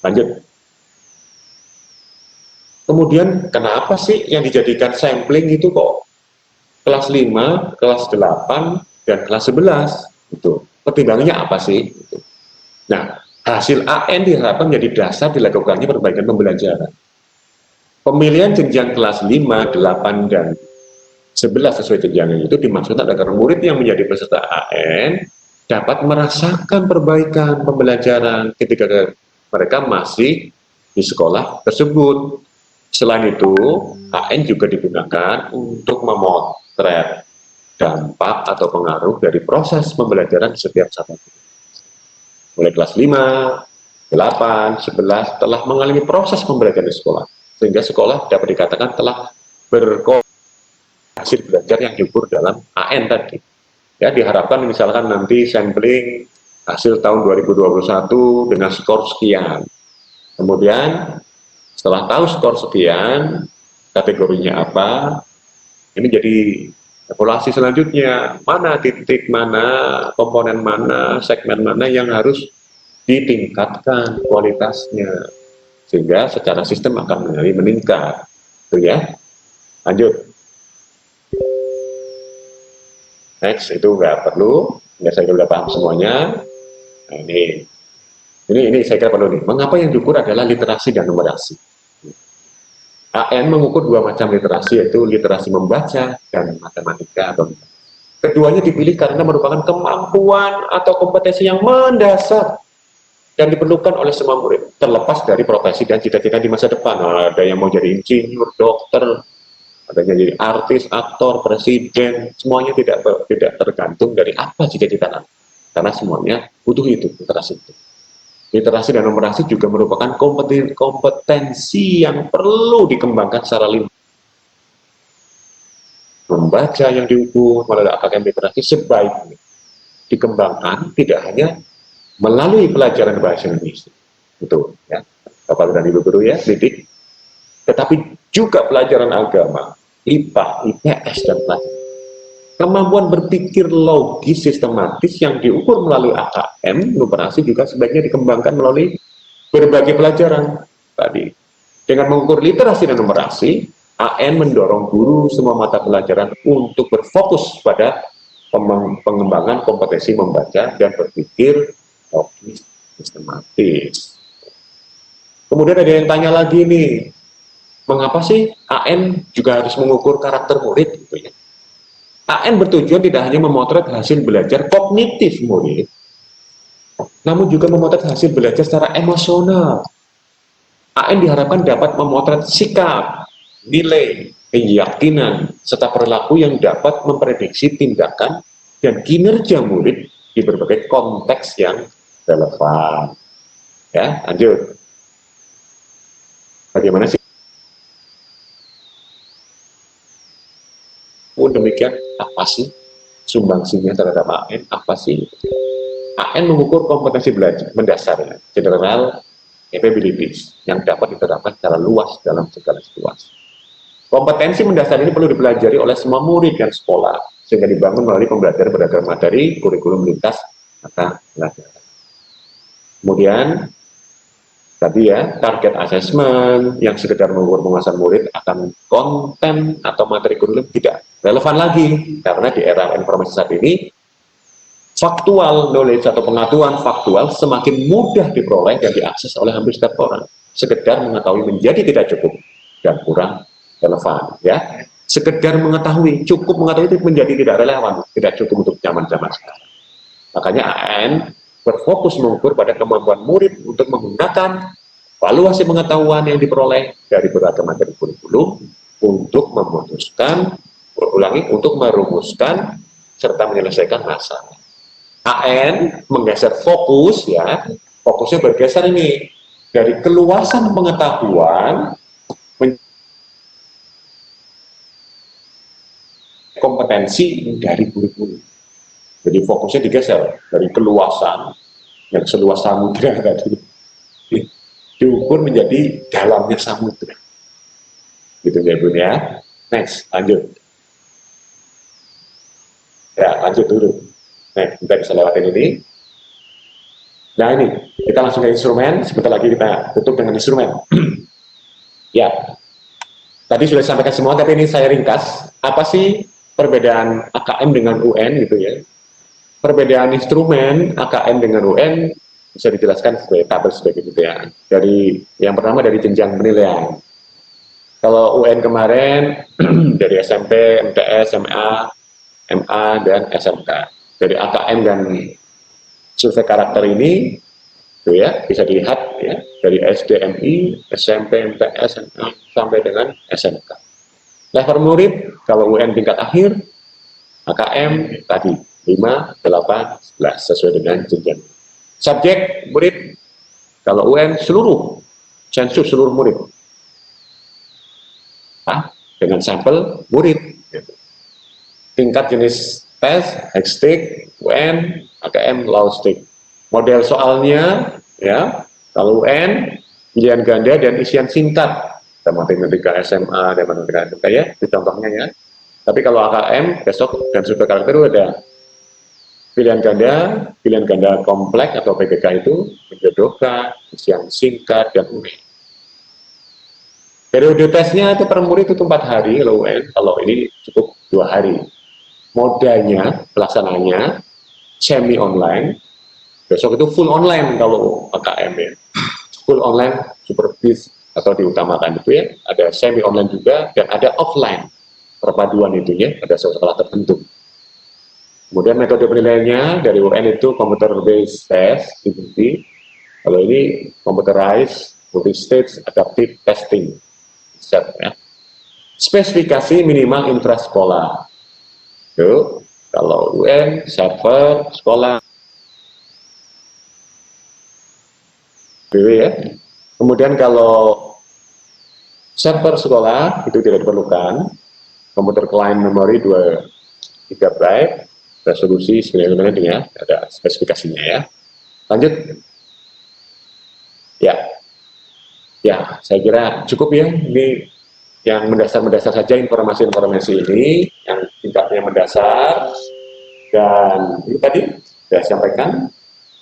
Speaker 6: lanjut. Kemudian kenapa sih yang dijadikan sampling itu kok kelas 5, kelas 8, dan kelas 11? Itu pertimbangannya apa sih? Gitu. Nah, hasil AN diharapkan menjadi dasar dilakukannya perbaikan pembelajaran. Pemilihan jenjang kelas 5, 8, dan 11 sesuai jenjangnya itu dimaksudkan agar murid yang menjadi peserta AN dapat merasakan perbaikan pembelajaran ketika mereka masih di sekolah tersebut. Selain itu, AN juga digunakan untuk memotret dampak dampak atau pengaruh dari proses pembelajaran setiap satu. Mulai kelas 5, 8, 11 telah mengalami proses pembelajaran di sekolah, sehingga sekolah dapat dikatakan telah hasil belajar yang diukur dalam AN tadi. Ya, diharapkan misalkan nanti sampling hasil tahun 2021 dengan skor sekian. Kemudian setelah tahu skor sekian, kategorinya apa, ini jadi evaluasi selanjutnya, mana titik, mana komponen, mana segmen, mana yang harus ditingkatkan kualitasnya, sehingga secara sistem akan meningkat. Itu ya. Lanjut. Next, itu nggak perlu, nggak, saya sudah paham semuanya. Nah, ini saya kira perlu nih. Mengapa yang diukur adalah literasi dan numerasi? AN mengukur dua macam literasi, yaitu literasi membaca dan matematika. Keduanya dipilih karena merupakan kemampuan atau kompetensi yang mendasar dan diperlukan oleh semua murid, terlepas dari profesi dan cita-cita di masa depan. Nah, ada yang mau jadi insinyur, dokter, ada yang jadi artis, aktor, presiden, semuanya tidak tergantung dari apa cita-cita Anda, karena semuanya butuh itu, literasi itu. Literasi dan numerasi juga merupakan kompetensi yang perlu dikembangkan secara linear. Membaca yang diukur melalui AKM literasi sebaiknya dikembangkan tidak hanya melalui pelajaran bahasa Indonesia, betul ya, Bapak dan Ibu guru ya, didik, tetapi juga pelajaran agama, IPA, IPS, dan pelajaran. Kemampuan berpikir logis sistematis yang diukur melalui AKM numerasi juga sebaiknya dikembangkan melalui berbagai pelajaran tadi. Dengan mengukur literasi dan numerasi, AN mendorong guru semua mata pelajaran untuk berfokus pada pengembangan kompetensi membaca dan berpikir logis sistematis. Kemudian ada yang tanya lagi nih, mengapa sih AN juga harus mengukur karakter murid gitu ya? AN bertujuan tidak hanya memotret hasil belajar kognitif murid, namun juga memotret hasil belajar secara emosional. AN diharapkan dapat memotret sikap, nilai, keyakinan, serta perilaku yang dapat memprediksi tindakan dan kinerja murid di berbagai konteks yang relevan. Ya, lanjut. Bagaimana sih? Pun demikian, apa sih sumbangsinya terhadap AN? Apa sih? AN mengukur kompetensi belajar mendasarnya, general capabilities, yang dapat diterapkan secara luas dalam segala situasi. Kompetensi mendasar ini perlu dipelajari oleh semua murid dan sekolah, sehingga dibangun melalui pembelajaran beragam materi, kurikulum lintas mata pelajaran. Kemudian, tadi ya, target assessment yang sekedar mengukur penguasaan murid akan konten atau materi kurikulum tidak relevan lagi, karena di era informasi saat ini faktual knowledge atau pengetahuan faktual semakin mudah diperoleh dan diakses oleh hampir setiap orang. Sekedar mengetahui menjadi tidak cukup dan kurang relevan ya. Sekedar mengetahui, cukup mengetahui itu menjadi tidak relevan, tidak cukup untuk zaman-zaman sekarang. Makanya AN berfokus mengukur pada kemampuan murid untuk menggunakan valuasi pengetahuan yang diperoleh dari beragam materi kurikulum untuk memutuskan, untuk merumuskan serta menyelesaikan masalah. AN menggeser fokus ya, fokusnya bergeser ini dari keluasan pengetahuan kompetensi dari kurikulum. Jadi fokusnya digeser dari keluasan yang seluas samudra tadi diukur menjadi dalamnya samudra. Gitu ya Bun ya. Next, lanjut. Ya, lanjut dulu. Nah, kita bisa lewatin ini. Nah ini, kita langsung ke instrumen. Sebentar lagi kita tutup dengan instrumen. Ya, tadi sudah disampaikan semua, tapi ini saya ringkas. Apa sih perbedaan AKM dengan UN gitu ya? Perbedaan instrumen AKM dengan UN bisa dijelaskan sebagai tabel sebagai gitu ya. Dari yang pertama dari jenjang penilaian. Kalau UN kemarin dari SMP, MTS, SMA, MA, dan SMK. Dari AKM dan survei karakter ini, tuh ya, bisa dilihat ya, dari SDMI, SMP, MTS, SMA, sampai dengan SMK. Level murid, kalau UN tingkat akhir, AKM tadi 5, 8, 11 sesuai dengan jenjang. Subjek murid, kalau UN seluruh, sensus seluruh murid. Dengan sampel murid. Tingkat jenis tes, hexstick, UN, AKM, lawstick. Model soalnya, ya, kalau UN, pilihan ganda dan isian singkat. Matematika SMA dan matematika ya, itu contohnya ya. Tapi kalau AKM, besok dan super karakter itu ada pilihan ganda kompleks atau PGK itu menjodohkan, isian singkat, dan UN. Periode tesnya itu per murid itu 4 hari kalau UN, kalau ini cukup 2 hari. Modanya, pelaksananya, semi online, besok itu full online kalau AKM ya. Full online, supervis atau diutamakan itu ya, ada semi online juga, dan ada offline, perpaduan itu ya, ada sekolah tertentu. Kemudian metode penilaiannya dari UN itu computer based test, DBT. Kalau ini computerized multi-stage adaptive testing. Ya. Spesifikasi minimal intrasekolah. Tuh, kalau UN server sekolah. Ya. Kemudian kalau server sekolah itu tidak diperlukan. Komputer client memori 2 GB, resolusi 9 ya, ada spesifikasinya ya. Lanjut. Ya, saya kira cukup ya. Ini yang mendasar-mendasar saja informasi-informasi ini, yang tingkatnya mendasar. Dan ini tadi saya sampaikan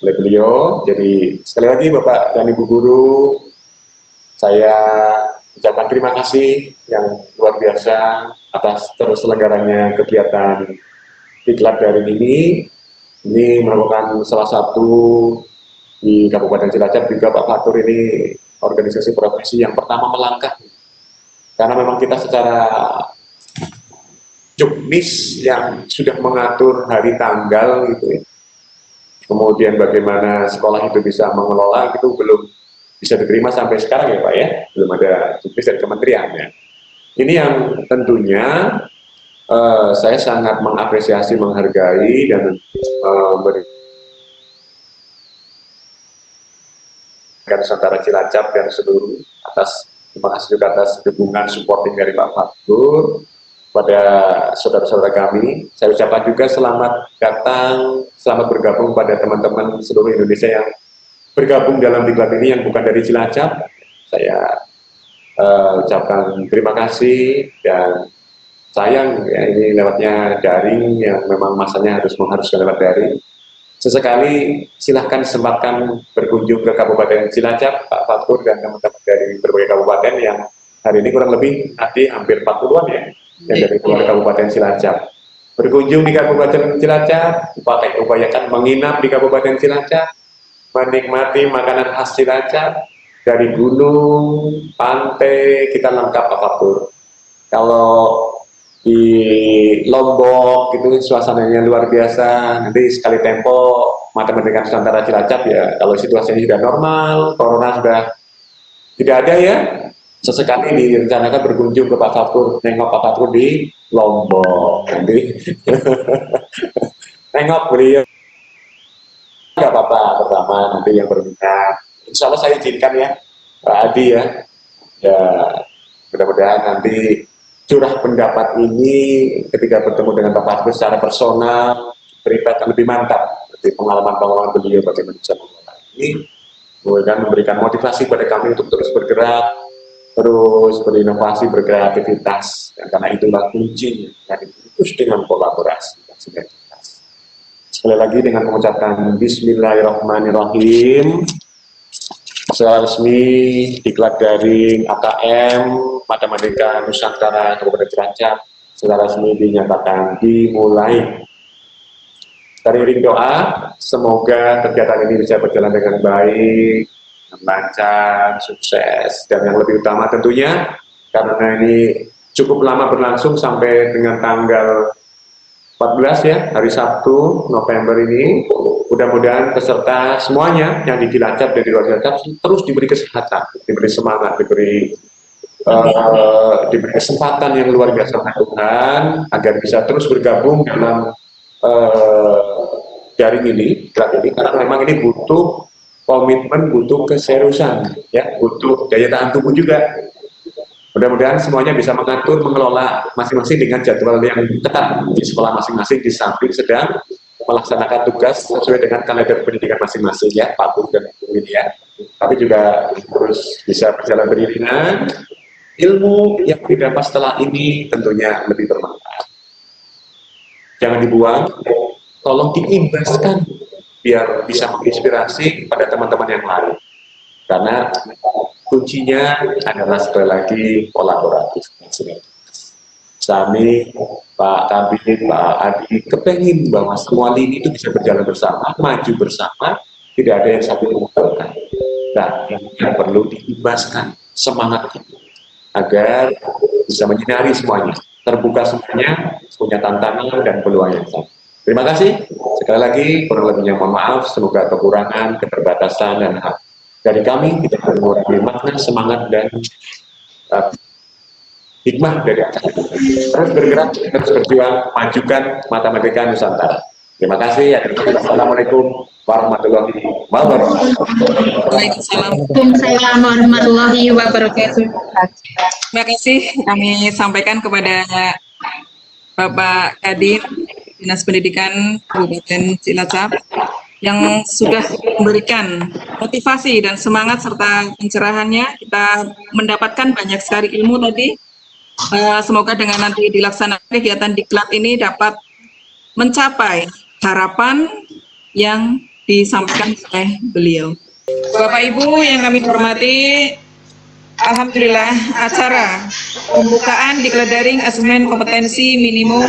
Speaker 6: oleh beliau. Jadi sekali lagi Bapak dan Ibu Guru, saya ucapkan terima kasih yang luar biasa atas terselenggaranya kegiatan diklat daring ini. Ini merupakan salah satu di Kabupaten Cilacap juga Pak Fatur ini organisasi profesi yang pertama melangkah, karena memang kita secara juknis yang sudah mengatur hari tanggal gitu ya. Kemudian bagaimana sekolah itu bisa mengelola itu belum bisa diterima sampai sekarang ya Pak ya, belum ada juknis dari kementerian ya. Ini yang tentunya saya sangat mengapresiasi, menghargai dan Nusantara Cilacap dan seluruh atas, terima kasih juga atas dukungan supporting dari Pak Fatur pada saudara-saudara kami. Saya ucapkan juga selamat datang, selamat bergabung pada teman-teman seluruh Indonesia yang bergabung dalam diklat ini yang bukan dari Cilacap. Saya ucapkan terima kasih dan sayang ya, ini lewatnya daring yang memang masanya mengharuskan lewat daring. Sesekali silahkan sempatkan berkunjung ke Kabupaten Cilacap, Pak Fatur dan teman-teman dari berbagai kabupaten yang hari ini kurang lebih nanti hampir 40-an ya, yang dari luar Kabupaten Cilacap. Berkunjung di Kabupaten Cilacap, upayakan menginap di Kabupaten Cilacap, menikmati makanan khas Cilacap, dari gunung, pantai, kita lengkap Pak Fatur. Kalau di Lombok itu suasananya luar biasa. Nanti sekali tempo Matematika Nusantara Cilacap ya, kalau situasinya sudah normal, corona sudah tidak ada ya, sesekali direncanakan berkunjung ke Pak Fatur, nengok Pak Fatur di Lombok nanti. Nengok beliau nggak apa-apa, pertama nanti yang berminat insya Allah saya izinkan ya Pak Adi ya, mudah-mudahan nanti curah pendapat ini ketika bertemu dengan Pak Fatur secara personal, pribadi lebih mantap. Jadi pengalaman-pengalaman beliau bagaimana bisa mengelola ini, kemudian memberikan motivasi pada kami untuk terus bergerak, terus berinovasi, berkreativitas. Dan karena itulah kuncinya, terus dengan kolaborasi dan sinergitas. Sekali lagi dengan mengucapkan Bismillahirrahmanirrahim. Secara resmi diklat daring AKM Matematika Nusantara Kabupaten Cilacap secara resmi dinyatakan dimulai. Dari doa, semoga kegiatan ini bisa berjalan dengan baik, lancar, sukses, dan yang lebih utama tentunya karena ini cukup lama berlangsung sampai dengan tanggal 14 ya, hari Sabtu November ini. Mudah-mudahan peserta semuanya yang di Cilacap dan di luar Cilacap terus diberi kesehatan, diberi semangat, diberi diberi kesempatan yang luar biasa oleh Tuhan agar bisa terus bergabung dalam jaring ini, karena memang ini butuh komitmen, butuh keseriusan, ya, butuh daya tahan tubuh juga. Mudah-mudahan semuanya bisa mengatur, mengelola masing-masing dengan jadwal yang ketat di sekolah masing-masing, di samping sedang melaksanakan tugas sesuai dengan kalender pendidikan masing-masing, ya, Pak Guru dan Ibu ini, ya. Tapi juga terus bisa berjalan beriringan. Ilmu yang didapat setelah ini tentunya lebih bermanfaat. Jangan dibuang, tolong diimbaskan biar bisa menginspirasi kepada teman-teman yang lain. Karena kuncinya adalah sekali lagi kolaboratif. Kami, Pak Kabit, Pak Adi, kepengen bahwa semua lini itu bisa berjalan bersama, maju bersama, tidak ada yang satu mengumpulkan. Nah, yang perlu diimbaskan semangat itu agar bisa menyinari semuanya, terbuka semuanya, punya tantangan dan peluang yang sama. Terima kasih. Sekali lagi, kurang lebihnya mohon maaf, semoga kekurangan, keterbatasan, dan hak dari kami tidak mengurangi makna, semangat, dan hikmah dari acara. Terus bergerak, terus berjuang, majukan matematika Nusantara. Terima kasih. Assalamualaikum warahmatullahi wabarakatuh.
Speaker 4: Waalaikumsalam warahmatullahi wabarakatuh.
Speaker 3: Terima kasih kami sampaikan kepada Bapak Kadin Dinas Pendidikan Kabupaten Cilacap yang sudah memberikan motivasi dan semangat serta pencerahannya. Kita mendapatkan banyak sekali ilmu tadi. Semoga dengan nanti dilaksanakan kegiatan diklat ini dapat mencapai harapan yang disampaikan oleh beliau. Bapak Ibu yang kami hormati, alhamdulillah acara pembukaan diklat daring asesmen kompetensi minimum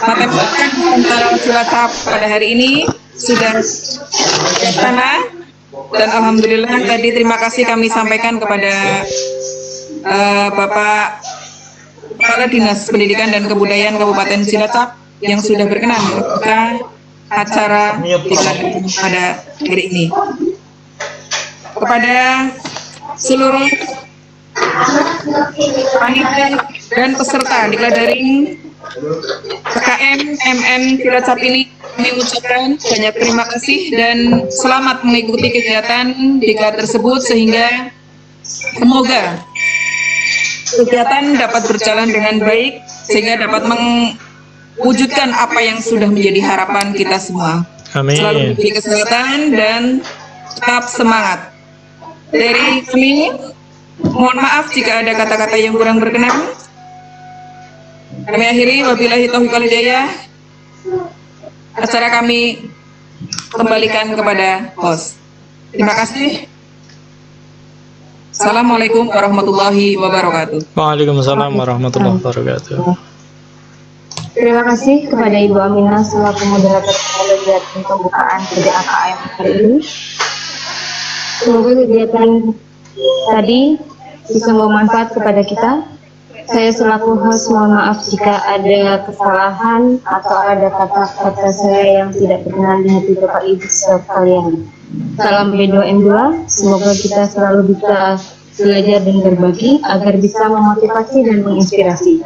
Speaker 3: matematika Nusantara Cilacap pada hari ini sudah terlaksana, dan alhamdulillah tadi terima kasih kami sampaikan kepada Bapak Kepala Dinas Pendidikan dan Kebudayaan Kabupaten Cilacap yang sudah berkenan membuka acara diklat pada hari ini. Kepada seluruh panitia dan peserta diklat daring PKM MN Cilacap ini, kami ucapkan banyak terima kasih dan selamat mengikuti kegiatan diklat tersebut, sehingga semoga kegiatan dapat berjalan dengan baik sehingga dapat mewujudkan apa yang sudah menjadi harapan kita semua.
Speaker 2: Amin.
Speaker 3: Selalu diberi kesehatan dan tetap semangat. Dari kami, mohon maaf jika ada kata-kata yang kurang berkenan. Kami akhiri, wabillahi taufiq wal hidayah. Acara kami kembalikan kepada host. Terima kasih. Assalamualaikum warahmatullahi wabarakatuh.
Speaker 2: Waalaikumsalam warahmatullahi wabarakatuh.
Speaker 1: Terima kasih kepada Ibu Aminah selaku moderator kegiatan pembukaan PDAKM hari ini. Semoga kegiatan tadi bisa bermanfaat kepada kita. Saya selaku host mohon maaf jika ada kesalahan atau ada kata-kata saya yang tidak berkenan di hati Bapak Ibu sekalian. Salam B2M2, semoga kita selalu bisa belajar dan berbagi agar bisa memotivasi dan menginspirasi.